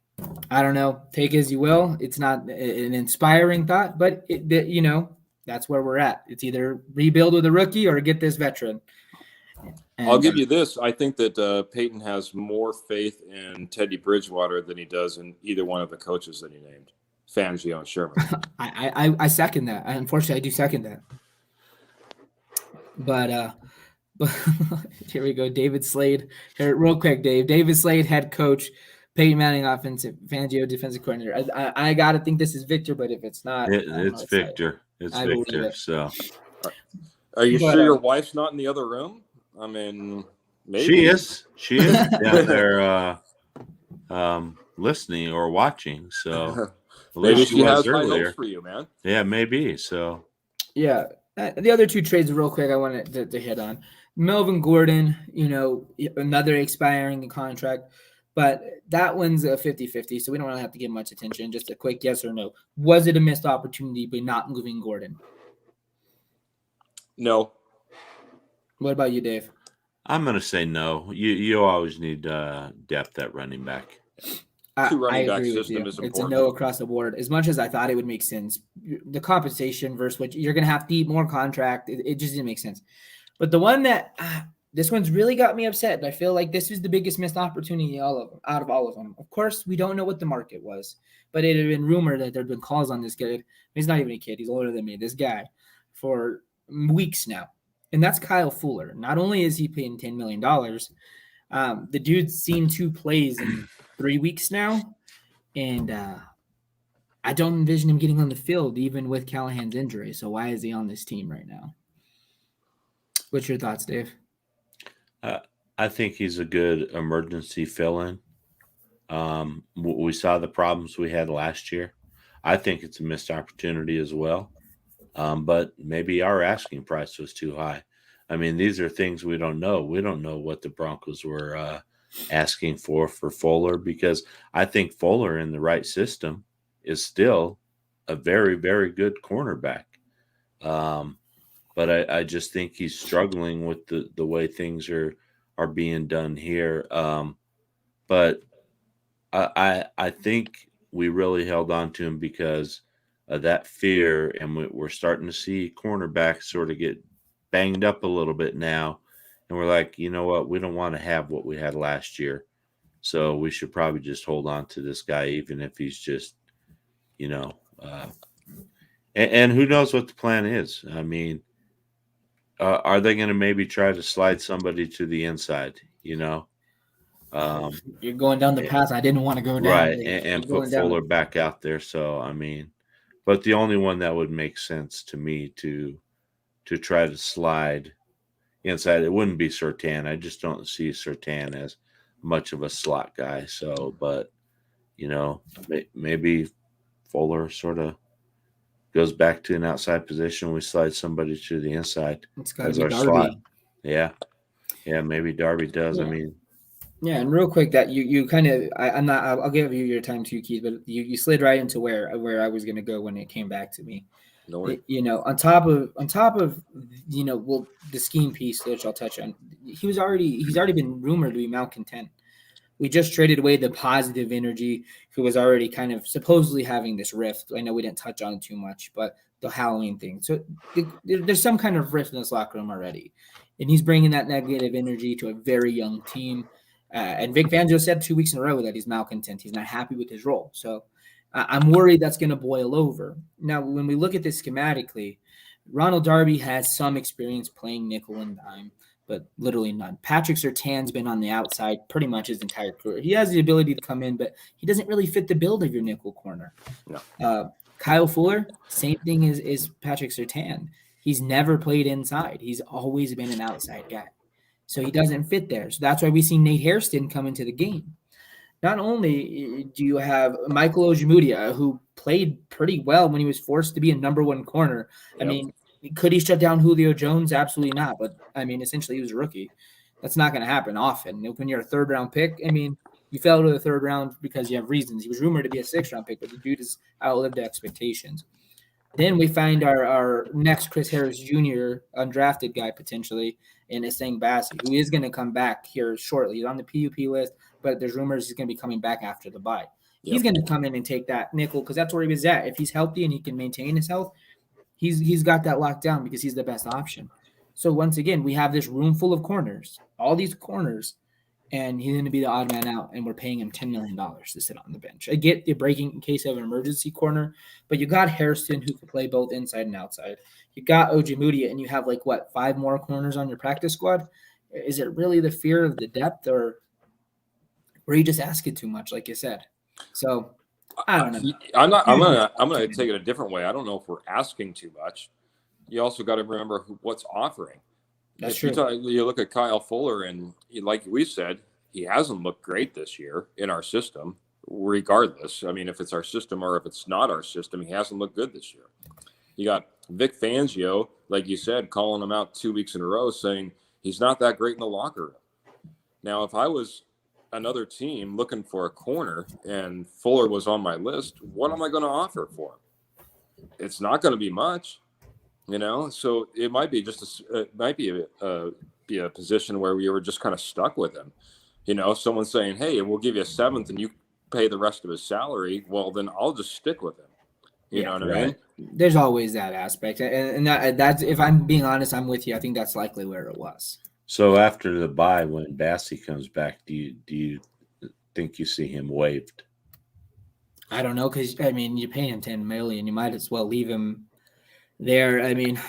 B: I don't know. Take as you will. It's not an inspiring thought, but that's where we're at. It's either rebuild with a rookie or get this veteran. And
D: I'll give you this. I think that Peyton has more faith in Teddy Bridgewater than he does in either one of the coaches that he named, Fangio and Sherman.
B: I second that. Unfortunately, I do second that. But here we go. David Slade. Here, real quick, Dave. David Slade, head coach. Peyton Manning, offensive. Fangio, defensive coordinator. I got to think this is Victor, but if it's not.
C: It's Victor. It's Victor. So.
D: Are you sure your wife's not in the other room? I mean, maybe.
C: She is down there listening or watching. So
D: maybe she has high hopes for you, man.
C: Yeah, maybe. So
B: yeah, the other two trades, real quick, I wanted to hit on. Melvin Gordon, another expiring contract, but that one's a 50-50, so we don't really have to give much attention. Just a quick yes or no. Was it a missed opportunity by not moving Gordon?
D: No.
B: What about you, Dave?
C: I'm going to say no. You always need depth at running back.
D: Two running back
B: agree
D: system
B: with
D: is
B: you.
D: important.
B: It's a no across the board. As much as I thought it would make sense, the compensation versus what you're going to have to eat more contract, it just didn't make sense. But the one that this one's really got me upset. I feel like this was the biggest missed opportunity out of all of them. Of course, we don't know what the market was, but it had been rumored that there'd been calls on this kid. He's not even a kid. He's older than me. This guy for weeks now. And that's Kyle Fuller. Not only is he paying $10 million, the dude's seen 2 plays in 3 weeks now. And I don't envision him getting on the field even with Callahan's injury. So why is he on this team right now? What's your thoughts, Dave?
C: I think he's a good emergency fill-in. We saw the problems we had last year. I think it's a missed opportunity as well. But maybe our asking price was too high. I mean, these are things we don't know. We don't know what the Broncos were asking for Fuller, because I think Fuller in the right system is still a very, very good cornerback. But I just think he's struggling with the way things are being done here. But I think we really held on to him because of that fear, and we're starting to see cornerbacks sort of get banged up a little bit now, and we're like, you know what, we don't want to have what we had last year, so we should probably just hold on to this guy, even if he's just, and who knows what the plan is. I mean, are they going to maybe try to slide somebody to the inside?
B: You're going down the path I didn't want to go down.
C: Right, and put Fuller back out there. So, I mean, but the only one that would make sense to me to try to slide inside, it wouldn't be Surtain. I just don't see Surtain as much of a slot guy. So, but, maybe Fuller sort of goes back to an outside position. We slide somebody to the inside as our slot. Yeah, maybe Darby does.
B: Yeah.
C: I mean.
B: Yeah, and real quick, that you kind of, I'll give you your time too, Keith, but you slid right into where I was going to go when it came back to me.
D: No,
B: on top of well, the scheme piece, which I'll touch on, he's already been rumored to be malcontent. We just traded away the positive energy, who was already kind of supposedly having this rift. I know we didn't touch on it too much, but the Halloween thing. So there's some kind of rift in this locker room already, and he's bringing that negative energy to a very young team. And Vic Fangio said 2 weeks in a row that he's malcontent. He's not happy with his role. So I'm worried that's going to boil over. Now, when we look at this schematically, Ronald Darby has some experience playing nickel and dime, but literally none. Patrick Surtain's been on the outside pretty much his entire career. He has the ability to come in, but he doesn't really fit the build of your nickel corner.
D: No.
B: Kyle Fuller, same thing as Patrick Surtain. He's never played inside. He's always been an outside guy. So he doesn't fit there. So that's why we see Nate Hairston come into the game. Not only do you have Michael Ojemudia, who played pretty well when he was forced to be a number one corner. Yep. I mean, could he shut down Julio Jones? Absolutely not. But, I mean, essentially he was a rookie. That's not going to happen often. When you're a third-round pick, I mean, you fell to the third round because you have reasons. He was rumored to be a sixth-round pick, but the dude has outlived expectations. Then we find our next Chris Harris Jr. undrafted guy potentially in Essang Bassey, who is going to come back here shortly. He's on the PUP list, but there's rumors he's going to be coming back after the bye. Yep. He's going to come in and take that nickel because that's where he was at. If he's healthy and he can maintain his health, he's got that locked down because he's the best option. So once again, we have this room full of corners, all these corners, and he's going to be the odd man out, and we're paying him $10 million to sit on the bench. I get the breaking in case of an emergency corner, but you got Hairston who can play both inside and outside. You got Ojemudia, and you have 5 more corners on your practice squad. Is it really the fear of the depth, or were you just asking too much, like you said? So I don't know.
D: I'm gonna take it a different way. I don't know if we're asking too much. You also got to remember what's offering.
B: That's true.
D: You look at Kyle Fuller, and like we said, he hasn't looked great this year in our system. Regardless, I mean, if it's our system or if it's not our system, he hasn't looked good this year. You got Vic Fangio, like you said, calling him out 2 weeks in a row, saying he's not that great in the locker room. Now, if I was another team looking for a corner and Fuller was on my list, what am I going to offer for him? It's not going to be much. So it might be be a position where we were just kind of stuck with him. Someone saying, "Hey, we'll give you a 7th and you pay the rest of his salary." Well, then I'll just stick with him. You know what I mean?
B: There's always that aspect, and that's, if I'm being honest, I'm with you. I think that's likely where it was.
C: So after the bye, when Bassey comes back, do you think you see him waived?
B: I don't know, because I mean, you pay him $10 million, you might as well leave him there. I mean,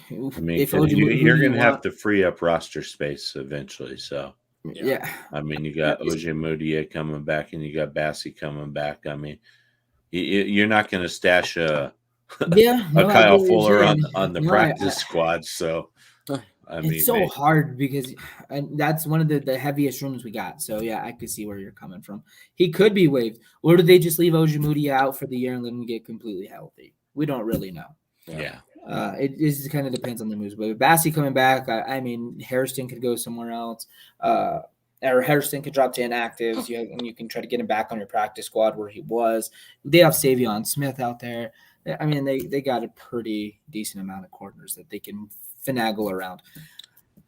C: if you're going to have to free up roster space eventually. So
B: yeah.
C: I mean, you got Ojemudia coming back, and you got Bassey coming back. I mean, You're not going to stash a
B: Yeah, no, I get
C: Kyle
B: what you're
C: Fuller
B: saying.
C: on the
B: No,
C: practice squad. So I
B: it's
C: mean,
B: so hard because and that's one of the heaviest rooms we got. So yeah, I could see where you're coming from. He could be waived, or do they just leave Ojemudia out for the year and let him get completely healthy? We don't really know.
C: yeah.
B: It just kind of depends on the moves. But with Bassie coming back, I mean, Hairston could go somewhere else. Or Hairston could drop to inactives. And you can try to get him back on your practice squad where he was. They have Savion Smith out there. I mean, they got a pretty decent amount of corners that they can finagle around.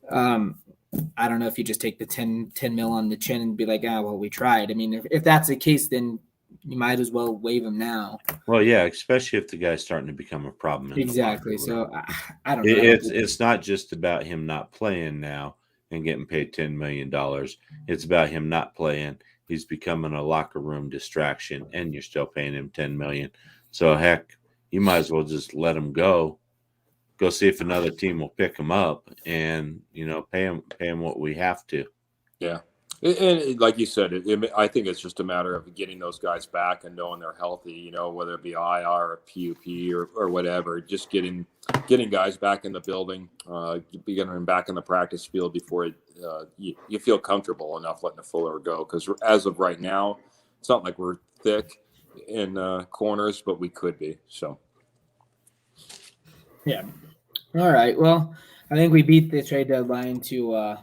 B: I don't know if you just take the 10 mil on the chin and be like, well, we tried. I mean, if that's the case, then you might as well waive him now.
C: Well, yeah, especially if the guy's starting to become a problem.
B: Exactly. So I don't know.
C: It's not just about him not playing now and getting paid $10 million. It's about him not playing. He's becoming a locker room distraction, and you're still paying him $10 million. So heck, you might as well just let him go. Go see if another team will pick him up, and pay him what we have to.
D: Yeah. And like you said, I think it's just a matter of getting those guys back and knowing they're healthy, whether it be IR or PUP or whatever, just getting guys back in the building, getting them back in the practice field before you feel comfortable enough letting the Fuller go. Because as of right now, it's not like we're thick in corners, but we could be. So.
B: Yeah. All right. Well, I think we beat the trade deadline to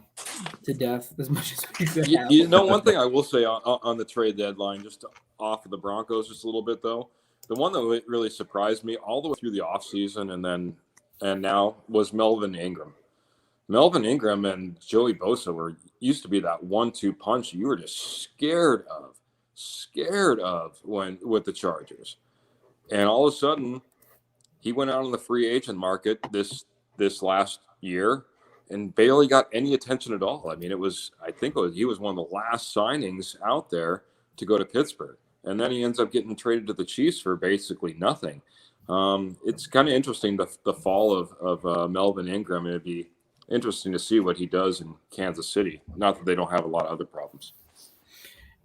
B: death as much as we could have.
D: One thing I will say on the trade deadline, just off of the Broncos just a little bit, though, the one that really surprised me all the way through the offseason and now was Melvin Ingram. Melvin Ingram and Joey Bosa used to be that 1-2 punch you were just scared of with the Chargers. And all of a sudden, he went out on the free agent market this last year and barely got any attention at all. I mean, he was one of the last signings out there to go to Pittsburgh. And then he ends up getting traded to the Chiefs for basically nothing. It's kind of interesting, the fall of Melvin Ingram. It'd be interesting to see what he does in Kansas City. Not that they don't have a lot of other problems.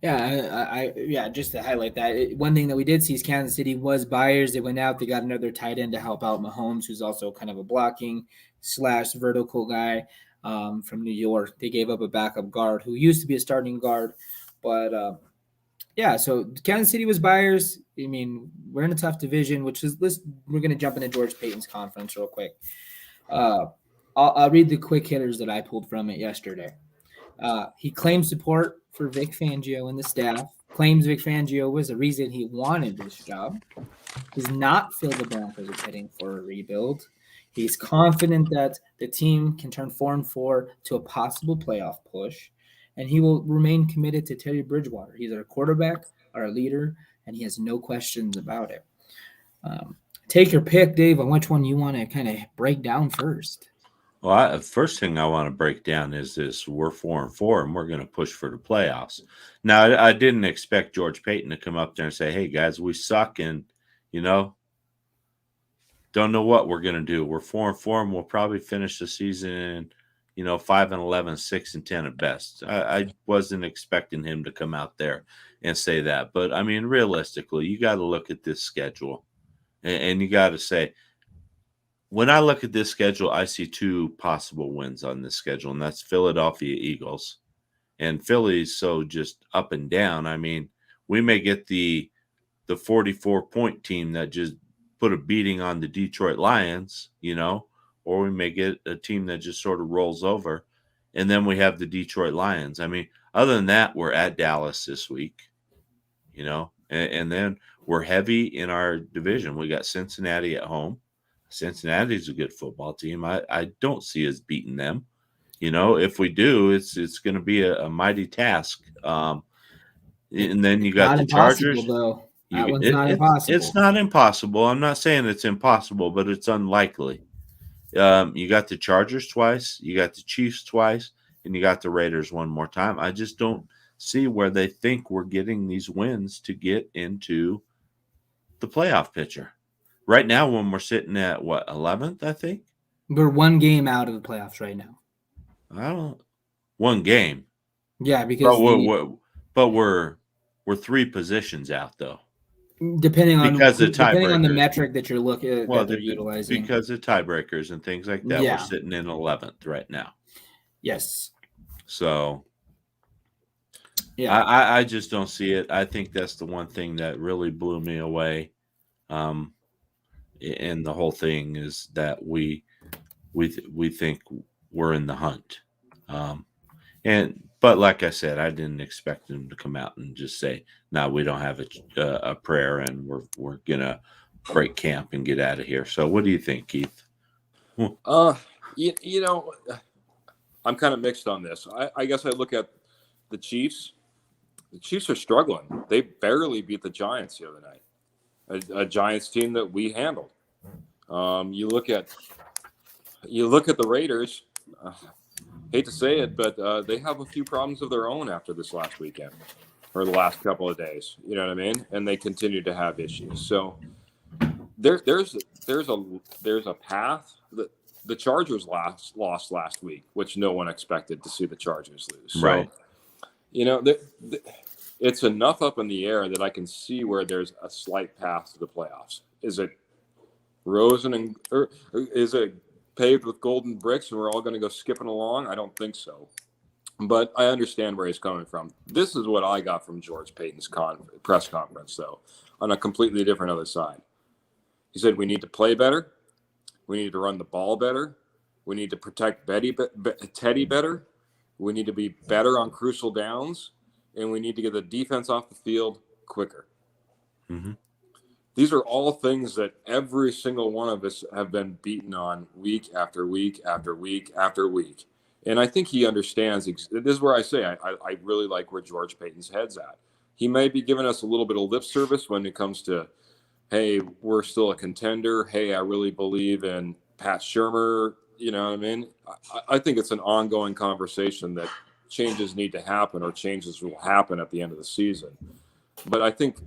B: Yeah, just to highlight that, one thing that we did see is Kansas City was buyers. They went out, they got another tight end to help out Mahomes, who's also kind of a blocking / vertical guy from New York. They gave up a backup guard who used to be a starting guard. But so Kansas City was buyers. I mean, we're in a tough division, we're going to jump into George Payton's conference real quick. I'll read the quick hitters that I pulled from it yesterday. He claimed support for Vic Fangio and the staff, claims Vic Fangio was the reason he wanted this job, does not feel the Broncos are heading for a rebuild. He's confident that the team can turn 4-4 to a possible playoff push, and he will remain committed to Teddy Bridgewater. He's our quarterback, our leader, and he has no questions about it. Take your pick, Dave, on which one you want to kind of break down first.
C: Well, first thing I want to break down is this: we're 4-4, and we're going to push for the playoffs. Now, I didn't expect George Payton to come up there and say, "Hey, guys, we suck, and don't know what we're going to do. We're 4-4, and we'll probably finish the season, 5-11, 6-10 at best." I wasn't expecting him to come out there and say that, but I mean, realistically, you got to look at this schedule, and you got to say, when I look at this schedule, I see two possible wins on this schedule, and that's Philadelphia Eagles. And Philly's so just up and down. I mean, we may get the 44-point team that just put a beating on the Detroit Lions, or we may get a team that just sort of rolls over. And then we have the Detroit Lions. I mean, other than that, we're at Dallas this week, and then we're heavy in our division. We got Cincinnati at home. Cincinnati's a good football team. I don't see us beating them. If we do, it's going to be a mighty task. And then you got the Chargers.
B: Though. That one's not impossible.
C: It's not impossible. I'm not saying it's impossible, but it's unlikely. You got the Chargers twice, you got the Chiefs twice, and you got the Raiders one more time. I just don't see where they think we're getting these wins to get into the playoff picture. Right now, when we're sitting at 11th, I think
B: we're one game out of the playoffs right now.
C: One game.
B: Yeah, because
C: but we're 3 positions out though.
B: Depending on
C: because of
B: depending on the
C: tiebreakers.
B: metric that you're looking
C: Well,
B: that they're utilizing.
C: because of tiebreakers and things like that, we're
B: Yeah.
C: sitting in 11th right now.
B: Yes.
C: So
B: Yeah.
C: I just don't see it. I think that's the one thing that really blew me away. And the whole thing is that we think we're in the hunt. But like I said, I didn't expect them to come out and just say, "No, we don't have a prayer, and we're gonna break camp and get out of here." So, what do you think, Keith?
D: You know, I'm kind of mixed on this. I guess I look at the Chiefs. The Chiefs are struggling. They barely beat the Giants the other night, a Giants team that we handled. You look at the Raiders. Hate to say it, but they have a few problems of their own after this last weekend or the last couple of days. You know what I mean? And they continue to have issues. So there's a path that the Chargers lost last week, which no one expected to see the Chargers lose. So,
C: Right.
D: You know, it's enough up in the air that I can see where there's a slight path to the playoffs. Is it Rosen or is it paved with golden bricks and we're all going to go skipping along? I don't think so. But I understand where he's coming from. This is what I got from George Paton's press conference, though, on a completely different other side. He said we need to play better. We need to run the ball better. We need to protect Teddy better. We need to be better on crucial downs. And we need to get the defense off the field quicker.
C: Mm-hmm.
D: These are all things that every single one of us have been beaten on week after week after week after week. And I think he understands. This is where I say I really like where George Paton's head's at. He may be giving us a little bit of lip service when it comes to, hey, we're still a contender. Hey, I really believe in Pat Shurmur. You know what I mean? I think it's an ongoing conversation that changes need to happen or changes will happen at the end of the season. But I think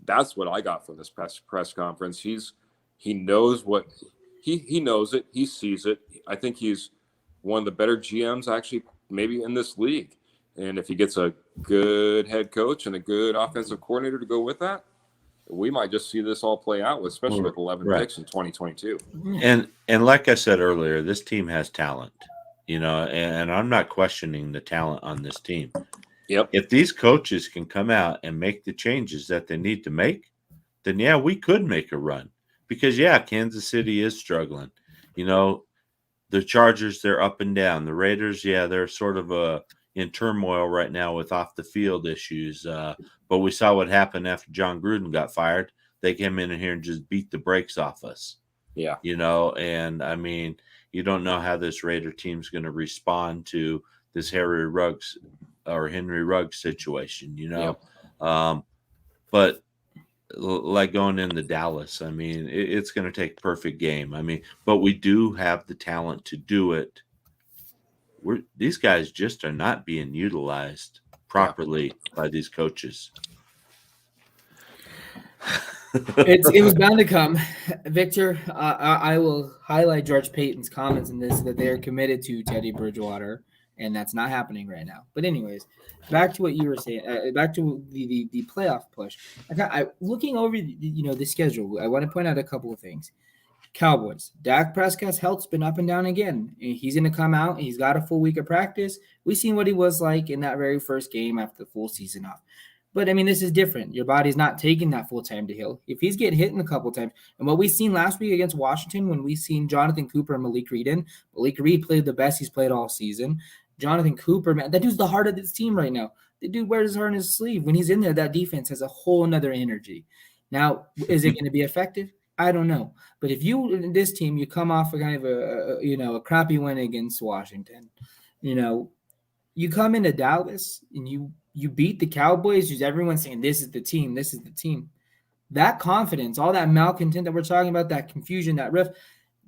D: that's what I got from this press conference. He knows what he knows it. He sees it. I think he's one of the better GMs actually maybe in this league. And if he gets a good head coach and a good offensive coordinator to go with that, we might just see this all play out, especially with 11 picks in 2022.
C: And like I said earlier, this team has talent, you know, and I'm not questioning the talent on this team.
D: Yep.
C: If these coaches can come out and make the changes that they need to make, then yeah, we could make a run. Because yeah, Kansas City is struggling. You know, the Chargers, they're up and down. The Raiders, yeah, they're sort of in turmoil right now with off the field issues. But we saw what happened after John Gruden got fired. They came in here and just beat the brakes off us.
D: Yeah.
C: You know, and I mean, you don't know how this Raider team's going to respond to this Henry Ruggs situation, you know.
D: Yep.
C: But like going into Dallas, I mean, it's going to take perfect game. I mean, but we do have the talent to do it. These guys just are not being utilized properly by these coaches.
B: It was bound to come. Victor, I will highlight George Paton's comments in this, that they are committed to Teddy Bridgewater, and that's not happening right now. But anyways, back to what you were saying, back to the playoff push. Looking over the schedule, I want to point out a couple of things. Cowboys, Dak Prescott's health's been up and down again. He's going to come out. He's got a full week of practice. We've seen what he was like in that very first game after the full season off. But, I mean, this is different. Your body's not taking that full time to heal. If he's getting hit in a couple of times, and what we've seen last week against Washington when we seen Jonathan Cooper and Malik Reed in, Malik Reed played the best he's played all season. Jonathan Cooper, man, that dude's the heart of this team right now. The dude wears his heart on his sleeve. When he's in there, that defense has a whole nother energy. Now, is it going to be effective? I don't know. But if this team, you come off a kind of a crappy win against Washington, you come into Dallas and you beat the Cowboys, who's everyone saying this is the team. That confidence, all that malcontent that we're talking about, that confusion, that rift,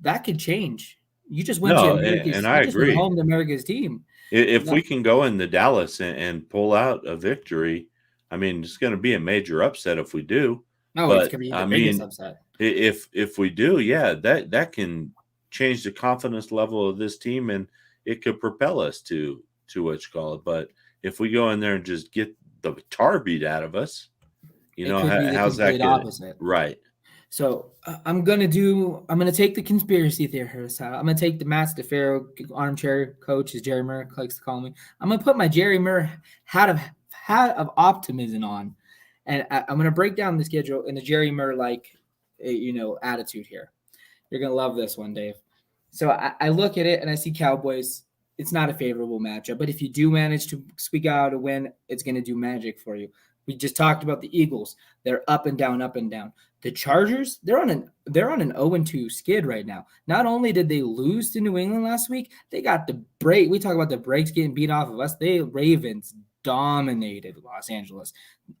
B: that could change. You just went to America's,
C: and I agree.
B: Went home to America's team.
C: If we can go into Dallas and pull out a victory, I mean, it's going to be a major upset if we do.
B: No, it's going to be the biggest upset.
C: If we do, yeah, that can change the confidence level of this team, and it could propel us to what you call it. But if we go in there and just get the tar beat out of us, You
B: It
C: know,
B: could be the
C: how's that
B: complete
C: good?
B: opposite.
C: Right.
B: So I'm gonna take the conspiracy theorist out. I'm gonna take the Matt DeFaro armchair coach, as Jerry Murr likes to call me. I'm gonna put my Jerry Murr hat of optimism on, and I'm gonna break down the schedule in the Jerry Murr attitude here. You're gonna love this one, Dave. So I look at it and I see Cowboys. It's not a favorable matchup, but if you do manage to squeak out a win, it's gonna do magic for you. We just talked about the Eagles. They're up and down, up and down. The Chargers, they're on an 0-2 skid right now. Not only did they lose to New England last week, they got the break. We talk about the breaks getting beat off of us. The Ravens dominated Los Angeles.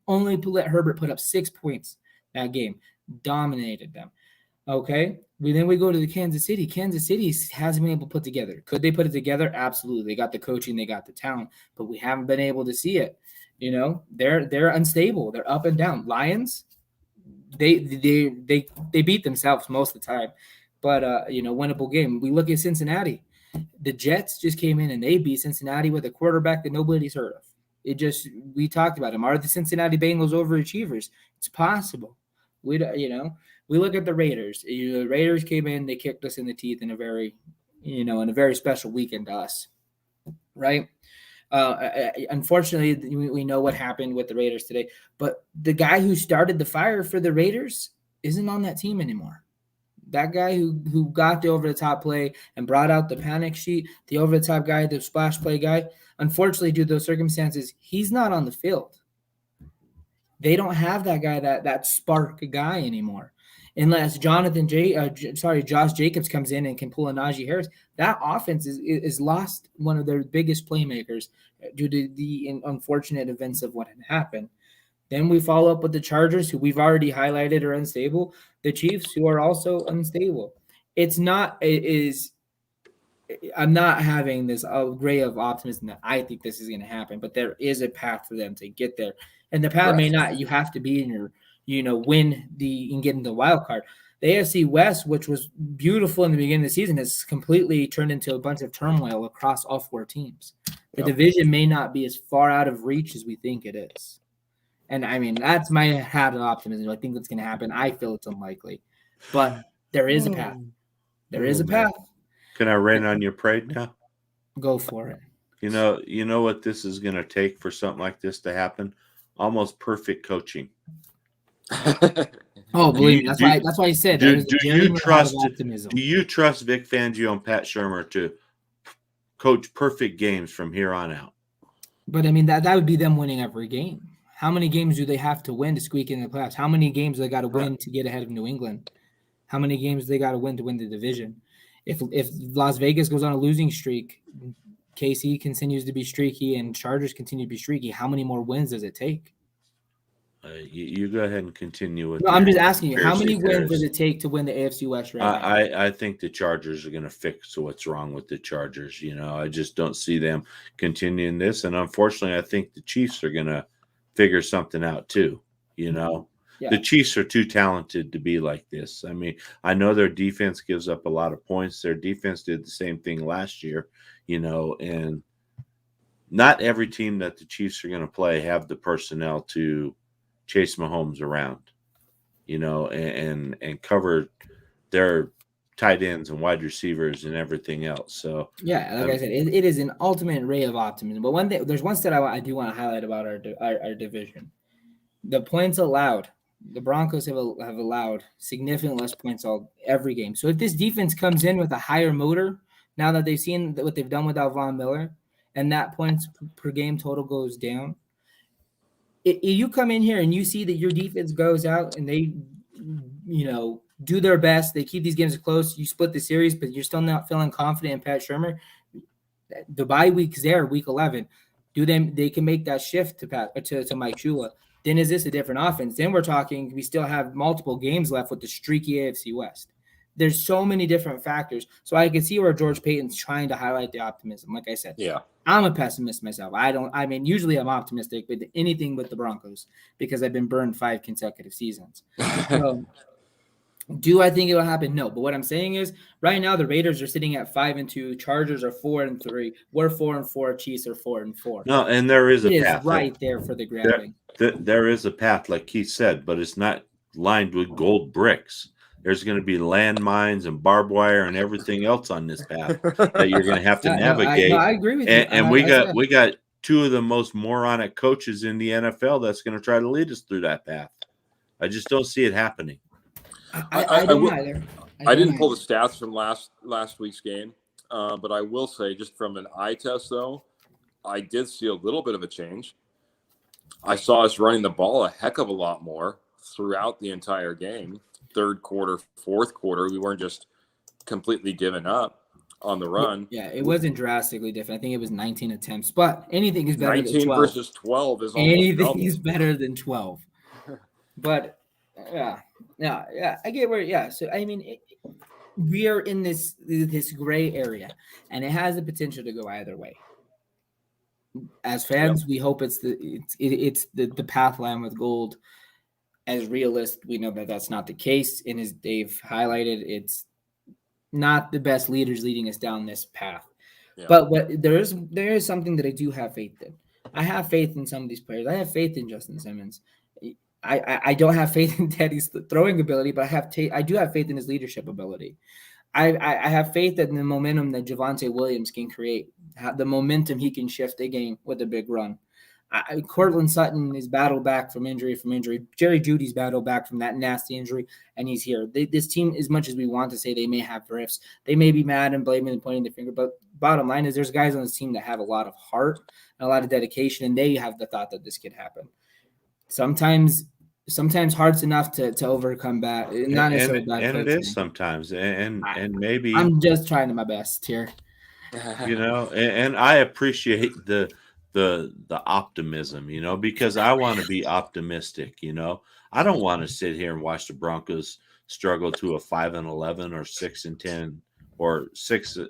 B: Only let Herbert put up 6 points that game. Dominated them. Okay. Then we go to the Kansas City. Kansas City hasn't been able to put together. Could they put it together? Absolutely. They got the coaching, they got the talent, but we haven't been able to see it. You know, they're unstable. They're up and down. Lions, they beat themselves most of the time, but winnable game. We look at Cincinnati. The Jets just came in and they beat Cincinnati with a quarterback that nobody's heard of. We talked about them. Are the Cincinnati Bengals overachievers? It's possible. We look at the Raiders. The Raiders came in, they kicked us in the teeth in a very special weekend to us, right? Unfortunately, we know what happened with the Raiders today, but the guy who started the fire for the Raiders isn't on that team anymore. That guy who got the over-the-top play and brought out the panic sheet, the over-the-top guy, the splash play guy, unfortunately, due to those circumstances, he's not on the field. They don't have that guy, that spark guy anymore. Unless Josh Jacobs comes in and can pull a Najee Harris, that offense is lost one of their biggest playmakers due to the unfortunate events of what had happened. Then we follow up with the Chargers, who we've already highlighted are unstable. The Chiefs, who are also unstable. I'm not having this ray of optimism that I think this is going to happen, but there is a path for them to get there. And the path may not, you have to be in your, win and get into the wild card. The AFC West, which was beautiful in the beginning of the season, has completely turned into a bunch of turmoil across all four teams. The division may not be as far out of reach as we think it is. And I mean, that's my hat of optimism. I think that's going to happen. I feel it's unlikely, but there is a path. There is a path.
C: Can I rain on your parade now?
B: Go for it.
C: You know what this is going to take for something like this to happen? Almost perfect coaching.
B: Oh, believe me, that's why I said
C: do you trust Vic Fangio and Pat Shurmur to coach perfect games from here on out?
B: But I mean, that would be them winning every game. How many games do they have to win to squeak in the playoffs? How many games do they got to win to get ahead of New England? How many games do they got to win the division? If Las Vegas goes on a losing streak, KC continues to be streaky, and Chargers continue to be streaky, how many more wins does it take?
C: You go ahead and continue with.
B: No, I'm just asking you, how many wins does it take to win the AFC West right now?
C: I think the Chargers are going to fix what's wrong with the Chargers. I just don't see them continuing this, and unfortunately, I think the Chiefs are going to figure something out too. The Chiefs are too talented to be like this. I mean, I know their defense gives up a lot of points. Their defense did the same thing last year, and not every team that the Chiefs are going to play have the personnel to chase Mahomes around, and cover their tight ends and wide receivers and everything else. So
B: I said, it is an ultimate ray of optimism. But there's one stat I do want to highlight about our division. The points allowed. The Broncos have allowed significantly less points every game. So if this defense comes in with a higher motor, now that they've seen what they've done without Von Miller, and that points per game total goes down, you come in here and you see that your defense goes out and they, do their best. They keep these games close. You split the series, but you're still not feeling confident in Pat Shurmur. The bye week's there, week 11. They can make that shift to Mike Shula. Then is this a different offense? Then we're talking, we still have multiple games left with the streaky AFC West. There's so many different factors. So I can see where George Payton's trying to highlight the optimism. Like I said, I'm a pessimist myself. Usually I'm optimistic, but anything with the Broncos because I've been burned 5 consecutive seasons. So Do I think it will happen? No. But what I'm saying is, right now the Raiders are sitting at 5-2. Chargers are 4-3. We're 4-4. Chiefs are 4-4.
C: No, and there is a
B: It is
C: path.
B: right there for the grabbing.
C: There is a path, like Keith said, but it's not lined with gold bricks. There's going to be landmines and barbed wire and everything else on this path that you're going to have to navigate.
B: I agree with you.
C: And we got two of the most moronic coaches in the NFL that's going to try to lead us through that path. I just don't see it happening.
B: I don't either.
D: I didn't pull the stats from last week's game, but I will say, just from an eye test, though, I did see a little bit of a change. I saw us running the ball a heck of a lot more throughout the entire game. Third quarter, fourth quarter, we weren't just completely giving up on the run.
B: Yeah, it wasn't drastically different. I think it was 19 attempts, but anything is better than
D: 19
B: 12.
D: versus 12 is almost
B: anything
D: double.
B: is better than 12. But yeah, I get where. Yeah, so I mean, we are in this gray area, and it has the potential to go either way. As fans, we hope it's the path line with gold. As realists, we know that that's not the case, and as they've highlighted, it's not the best leaders leading us down this path. Yeah. But there is something that I do have faith in. I have faith in some of these players. I have faith in Justin Simmons. I don't have faith in Teddy's throwing ability, but I do have faith in his leadership ability. I have faith in the momentum that Javonte Williams can create, the momentum he can shift a game with a big run. Cortland Sutton is battled back from injury. Jerry Jeudy's battled back from that nasty injury, and he's here. This team, as much as we want to say they may have drifts, they may be mad and blaming and pointing the finger, but bottom line is there's guys on this team that have a lot of heart and a lot of dedication, and they have the thought that this could happen. Sometimes hard's enough to overcome bad. Not necessarily bad.
C: And it is sometimes, and maybe
B: I'm just trying my best here.
C: And I appreciate the optimism, because I want to be optimistic. I don't want to sit here and watch the Broncos struggle to a 5-11 or 6-10 or 5-12,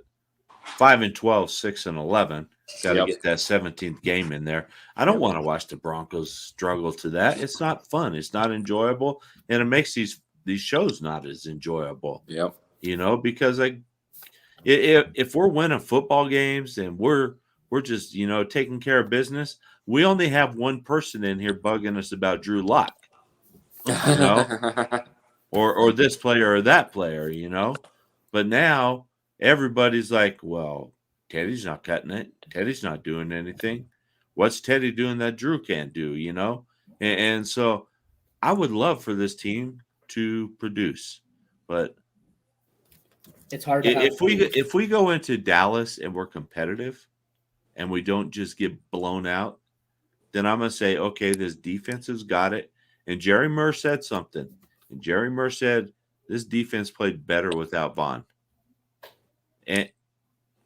C: 6-11. Got to get that 17th game in there. I don't want to watch the Broncos struggle to that. It's not fun. It's not enjoyable, and it makes these shows not as enjoyable.
D: Yep.
C: Because if we're winning football games and we're just taking care of business, we only have one person in here bugging us about Drew Lock, or this player or that player, But now everybody's like, well, Teddy's not cutting it. Teddy's not doing anything. What's Teddy doing that Drew can't do, And so I would love for this team to produce, but
B: it's hard.
C: If we go into Dallas and we're competitive and we don't just get blown out, then I'm going to say, okay, this defense has got it. And Jerry Murr said something. And Jerry Murr said this defense played better without Vaughn. And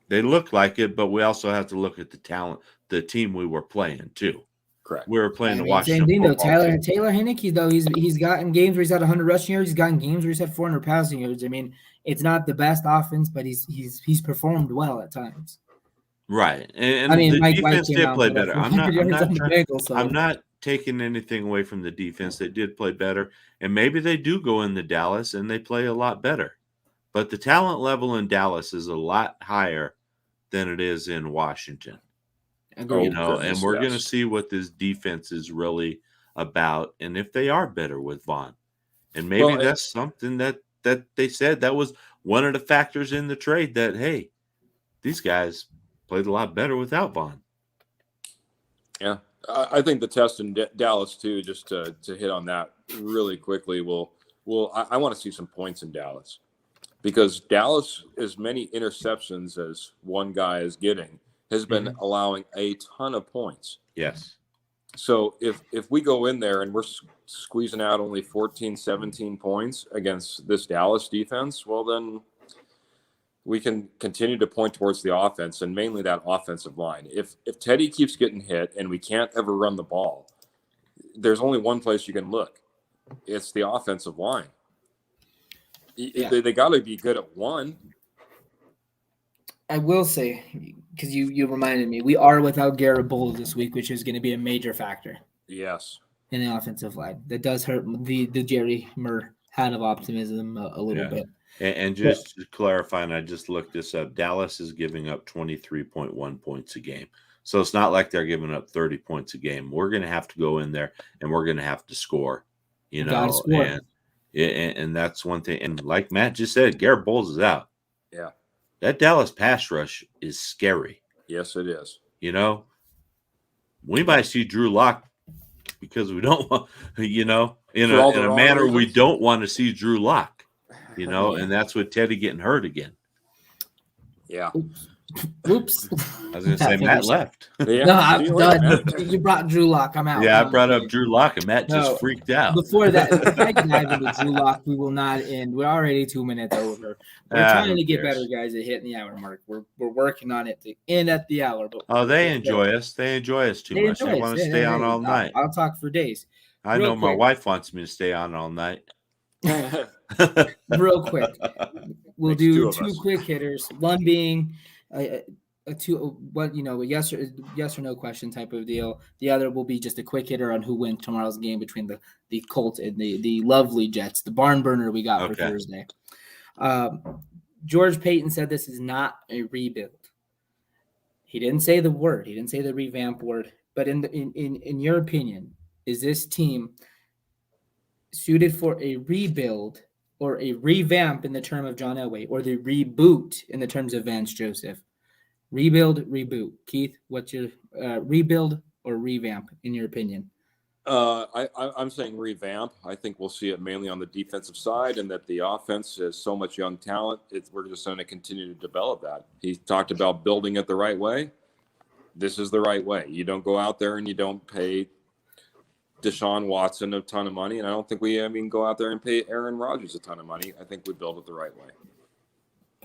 C: they look like it, but we also have to look at the talent, the team we were playing too.
D: Correct.
C: We were playing the Washington.
B: Same thing though. Taylor Heinicke though, he's gotten games where he's had 100 rushing yards. He's gotten games where he's had 400 passing yards. I mean, it's not the best offense, but he's performed well at times.
C: Right, and the defense did play better. I'm not taking anything away from the defense. They did play better, and maybe they do go into Dallas and they play a lot better. But the talent level in Dallas is a lot higher than it is in Washington. And we're going to see what this defense is really about, and if they are better with Vaughn. And maybe that's something that they said that was one of the factors in the trade, that, hey, these guys played a lot better without Vaughn.
D: Yeah, I think the test in Dallas too, just to hit on that really quickly, I want to see some points in Dallas, because Dallas, as many interceptions as one guy is getting, has been allowing a ton of points.
C: Yes.
D: So if we go in there and we're squeezing out only 14, 17 points against this Dallas defense, well, then we can continue to point towards the offense, and mainly that offensive line. If Teddy keeps getting hit and we can't ever run the ball, there's only one place you can look. It's the offensive line. Yeah. They got to be good at one.
B: I will say, because you reminded me, we are without Garrett Bowles this week, which is going to be a major factor.
D: Yes.
B: In the offensive line. That does hurt the Jerry Murr kind of optimism a little bit.
C: And just to clarify, and I just looked this up, Dallas is giving up 23.1 points a game. So it's not like they're giving up 30 points a game. We're going to have to go in there and we're going to have to score, and that's one thing. And like Matt just said, Garrett Bowles is out.
D: Yeah.
C: That Dallas pass rush is scary.
D: Yes, it is.
C: We might see Drew Lock because we don't want, in a manner reasons. We don't want to see Drew Lock, and that's with Teddy getting hurt again.
D: Yeah.
B: Oops.
C: I was going to say Matt left.
B: Yeah, no, I'm done. You brought Drew Lock. I'm out.
C: Yeah, I brought up Drew Lock, and Matt just freaked out.
B: Before that, if I dive into Drew Lock, we will not end. We're already 2 minutes over. We're trying to get better guys at hitting the hour mark. We're working on it to end at the hour. But
C: they enjoy us. They enjoy us too much. They want to stay on all night.
B: I'll talk for days.
C: I know my wife wants me to stay on all night.
B: Real quick. We'll do two quick hitters. One being a yes or no question type of deal. The other will be just a quick hitter on who wins tomorrow's game between the Colts and the lovely Jets, the barn burner we got for Thursday. George Payton said this is not a rebuild. He didn't say the word. He didn't say the revamp word. But in your opinion, is this team suited for a rebuild or a revamp in the term of John Elway, or the reboot in the terms of Vance Joseph? Rebuild, reboot. Keith, what's your rebuild or revamp in your opinion?
D: I'm saying revamp. I think we'll see it mainly on the defensive side, and that the offense has so much young talent. We're just going to continue to develop that. He talked about building it the right way. This is the right way. You don't go out there and you don't pay Deshaun Watson a ton of money, and I don't think we go out there and pay Aaron Rodgers a ton of money. I think we build it the right way.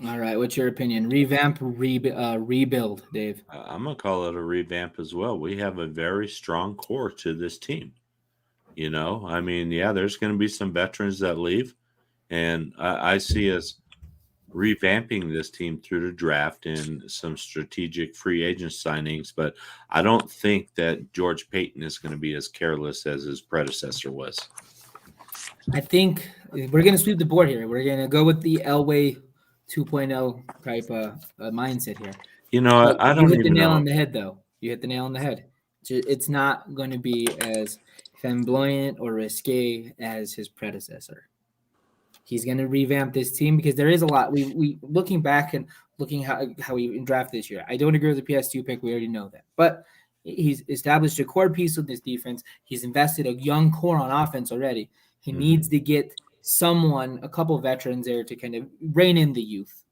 B: All right, what's your opinion? Revamp, rebuild, Dave?
C: I'm going to call it a revamp as well. We have a very strong core to this team. There's going to be some veterans that leave, and I see us revamping this team through the draft and some strategic free agent signings, but I don't think that George Payton is going to be as careless as his predecessor was.
B: I think we're going to sweep the board here. We're going to go with the Elway 2.0 type mindset here.
C: I don't even know.
B: You hit the nail on the head, though. You hit the nail on the head. It's not going to be as flamboyant or risque as his predecessor. He's going to revamp this team because there is a lot. We looking back and looking how we draft this year. I don't agree with the PS2 pick. We already know that. But he's established a core piece of this defense. He's invested a young core on offense already. He needs to get a couple veterans there to kind of rein in the youth.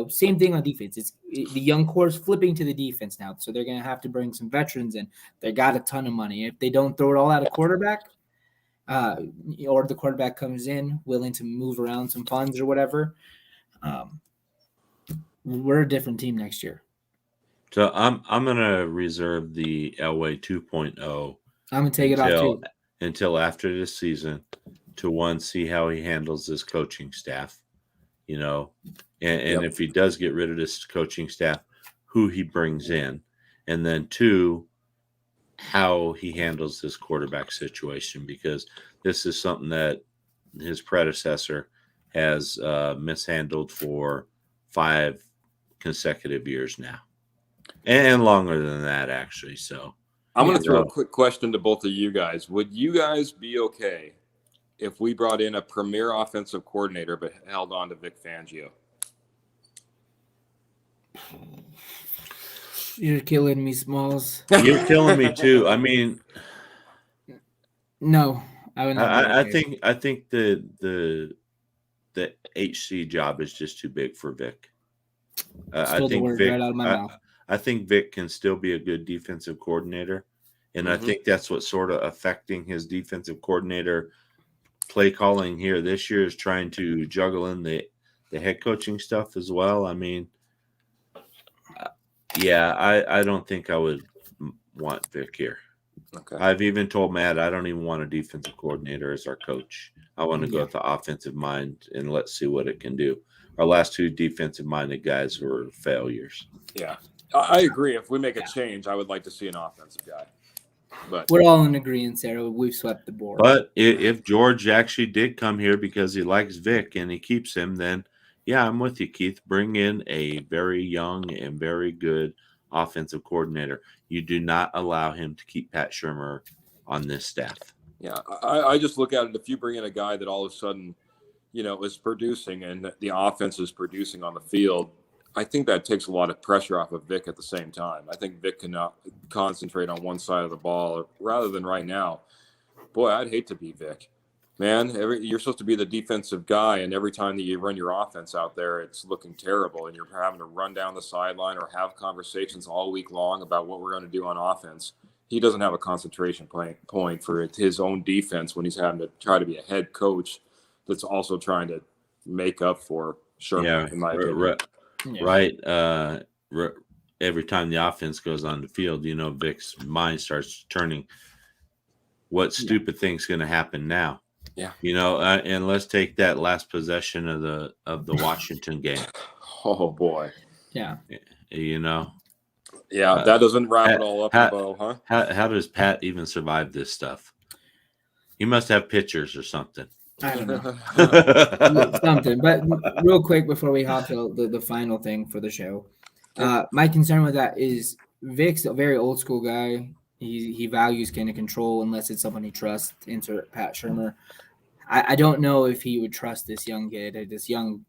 B: Same thing on defense. It's the young core is flipping to the defense now, so they're going to have to bring some veterans in. They got a ton of money. If they don't throw it all at a quarterback, or the quarterback comes in willing to move around some funds or whatever, we're a different team next year.
C: So I'm going to reserve the Elway 2.0.
B: I'm going to take it off too
C: until after this season to see how he handles this coaching staff, and if he does get rid of this coaching staff, who he brings in, and then 2, how he handles this quarterback situation, because this is something that his predecessor has mishandled for 5 consecutive years now, and longer than that, actually. So
D: I'm going to throw a quick question to both of you guys. Would you guys be okay if we brought in a premier offensive coordinator but held on to Vic Fangio?
B: You're killing me, Smalls.
C: You're killing me too.
B: No, I would not.
C: I think the HC job is just too big for Vic. I think Vic. Right out of my mouth. I think Vic can still be a good defensive coordinator, and I think that's what's sort of affecting his defensive coordinator play calling here this year, is trying to juggle in the head coaching stuff as well. I don't think I would want Vic here. Okay. I've even told Matt I don't even want a defensive coordinator as our coach. I want to go with the offensive mind and let's see what it can do. Our last 2 defensive-minded guys were failures.
D: Yeah, I agree. If we make a change, I would like to see an offensive guy. But
B: we're all in agreement, Sarah. We've swept the board.
C: But if George actually did come here because he likes Vic and he keeps him, then yeah, I'm with you, Keith. Bring in a very young and very good offensive coordinator. You do not allow him to keep Pat Shurmur on this staff.
D: yeah, I just look at it. If you bring in a guy that all of a sudden, is producing and the offense is producing on the field, I think that takes a lot of pressure off of Vic at the same time. I think Vic cannot concentrate on one side of the ball rather than right now. Boy, I'd hate to be Vic. Man, you're supposed to be the defensive guy, and every time that you run your offense out there, it's looking terrible, and you're having to run down the sideline or have conversations all week long about what we're going to do on offense. He doesn't have a concentration point for his own defense when he's having to try to be a head coach that's also trying to make up for Sherman, in my opinion.
C: Right. Every time the offense goes on the field, Vic's mind starts turning. What stupid thing's going to happen now?
D: Yeah.
C: And let's take that last possession of the Washington game.
D: Oh boy.
B: Yeah.
D: Yeah, that doesn't wrap it all up in a bow, huh?
C: How does Pat even survive this stuff? He must have pictures or something.
B: I don't know. Something. But real quick before we hop to the final thing for the show, my concern with that is Vic's a very old school guy. He values kind of control unless it's someone he trusts. Insert Pat Shurmur. I don't know if he would trust this young kid, this young,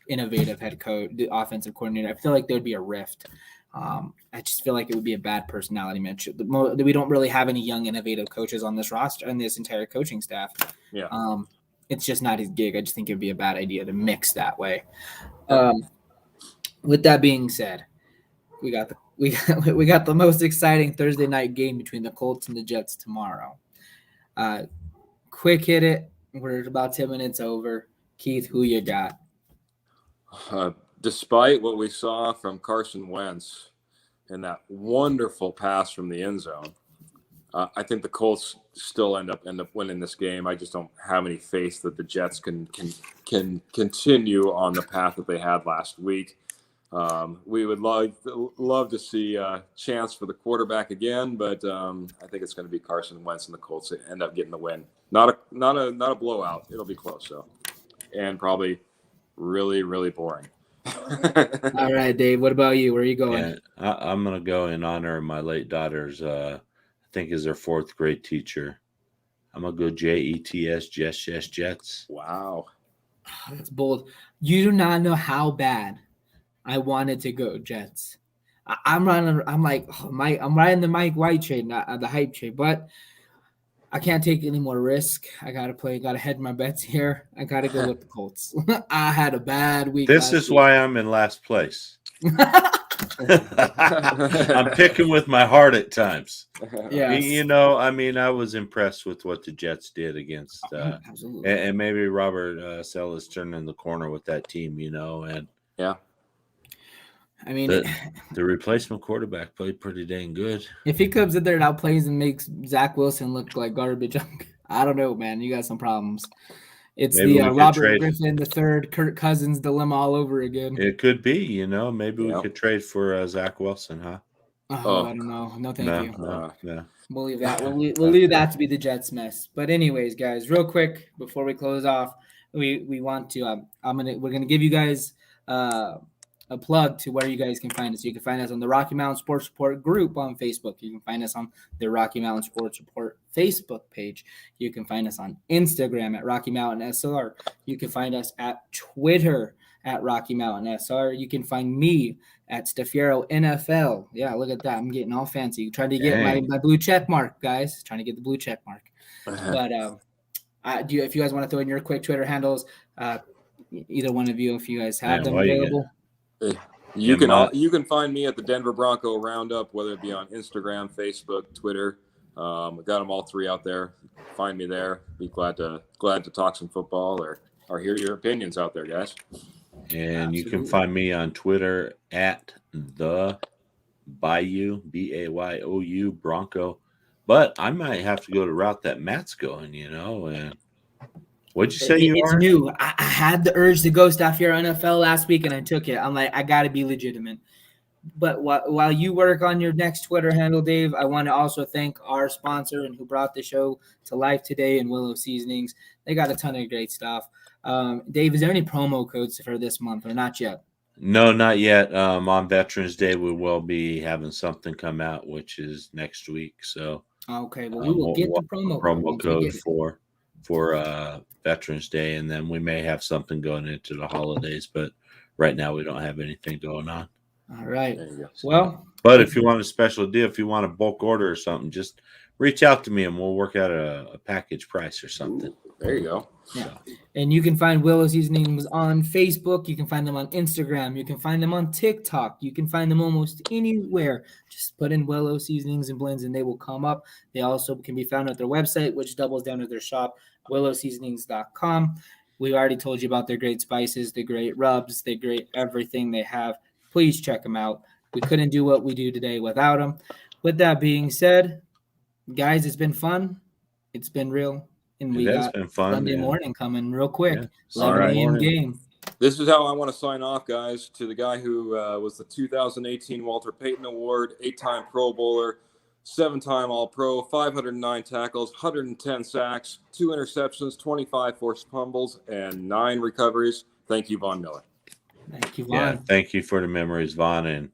B: innovative head coach, the offensive coordinator. I feel like there would be a rift. I just feel like it would be a bad personality match. We don't really have any young, innovative coaches on this roster and this entire coaching staff.
D: Yeah.
B: It's just not his gig. I just think it would be a bad idea to mix that way. With that being said, we got the most exciting Thursday night game between the Colts and the Jets tomorrow. Quick hit it. We're about 10 minutes over. Keith, who you got?
D: Despite what we saw from Carson Wentz and that wonderful pass from the end zone, I think the Colts still end up winning this game. I just don't have any faith that the Jets can continue on the path that they had last week. We would love to see a chance for the quarterback again, but I think it's going to be Carson Wentz and the Colts that end up getting the win. Not a blowout. It'll be close though, and probably really, really boring.
B: All right, Dave. What about you? Where are you going?
C: Yeah, I'm going to go in honor of my late daughter's. I think is her 4th grade teacher. I'm going to go Jets, Jets.
D: Wow,
B: that's bold. You do not know how bad I wanted to go Jets. I'm riding the Mike White train, not the hype train, but I can't take any more risk. I got to hedge my bets here. I got to go with the Colts. I had a bad week.
C: This is why I'm in last place. I'm picking with my heart at times.
B: Yeah.
C: I was impressed with what the Jets did against
B: absolutely.
C: And maybe Robert Sell is turning the corner with that team, and
D: yeah.
B: I mean,
C: the replacement quarterback played pretty dang good.
B: If he comes in there and outplays and makes Zach Wilson look like garbage, I don't know, man. You got some problems. It's maybe the Robert Griffin III, Kirk Cousins dilemma all over again.
C: It could be, Maybe we could trade for Zach Wilson, huh?
B: Oh, I don't know. No, thank you.
C: No.
B: We'll leave that. We'll leave that to be the Jets' mess. But anyways, guys, real quick before we close off, we want to. We're gonna give you guys a plug to where you guys can find us. You can find us on the Rocky Mountain Sports Report group on Facebook. You can find us on the Rocky Mountain Sports Report Facebook page. You can find us on Instagram at Rocky Mountain SR. You can find us at Twitter at Rocky Mountain SR. You can find me at Staffiero NFL. Yeah, look at that. I'm getting all fancy. Trying to get my blue check mark, guys. Trying to get the blue check mark. But if you guys want to throw in your quick Twitter handles, either one of you, if you guys have them available.
D: You can find me at the Denver Bronco Roundup, whether it be on Instagram, Facebook, Twitter. We got them all 3 out there. Find me there. Be glad to talk some football or hear your opinions out there, guys.
C: And you can find me on Twitter at the Bayou BAYOU Bronco. But I might have to go the route that Matt's going, and what'd you say
B: it's new. I had the urge to go Staffiero NFL last week, and I took it. I'm like, I got to be legitimate. But while you work on your next Twitter handle, Dave, I want to also thank our sponsor and who brought the show to life today in Willow Seasonings. They got a ton of great stuff. Dave, is there any promo codes for this month or not yet?
C: No, not yet. On Veterans Day, we will be having something come out, which is next week. So
B: Okay, well, we will get the promo
C: code for Veterans Day, and then we may have something going into the holidays. But right now, we don't have anything going on.
B: All right. Well,
C: but if you want a special deal, if you want a bulk order or something, just reach out to me and we'll work out a package price or something.
D: Ooh, there you go.
B: Yeah. And you can find Willow Seasonings on Facebook. You can find them on Instagram. You can find them on TikTok. You can find them almost anywhere. Just put in Willow Seasonings and Blends and they will come up. They also can be found at their website, which doubles down to their shop, willowseasonings.com. We already told you about their great spices, the great rubs, the great everything they have. Please check them out. We couldn't do what we do today without them. With that being said, guys, it's been fun. It's been real. And we got Sunday morning coming real quick.
C: Yeah. 11
B: a.m. game.
D: This is how I want to sign off, guys, to the guy who was the 2018 Walter Payton Award, 8-time Pro Bowler, 7-time All-Pro, 509 tackles, 110 sacks, 2 interceptions, 25 forced fumbles, and 9 recoveries. Thank you, Von Miller.
B: Thank you, Vaughn.
C: Yeah, thank you for the memories, Vaughn, and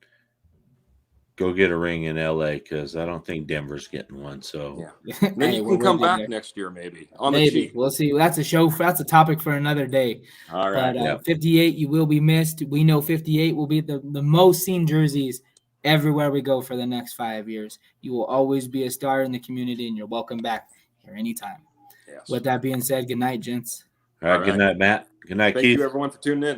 C: go get a ring in LA because I don't think Denver's getting one. So
D: maybe you can come back next year, maybe.
B: Maybe we'll see. That's a show. That's a topic for another day.
D: All right.
B: But 58, you will be missed. We know 58 will be the most seen jerseys everywhere we go for the next 5 years. You will always be a star in the community, and you're welcome back here anytime.
D: Yes.
B: With that being said, good night, gents.
C: All right. Good night, Matt. Good night, Keith.
D: Thank you, everyone, for tuning in.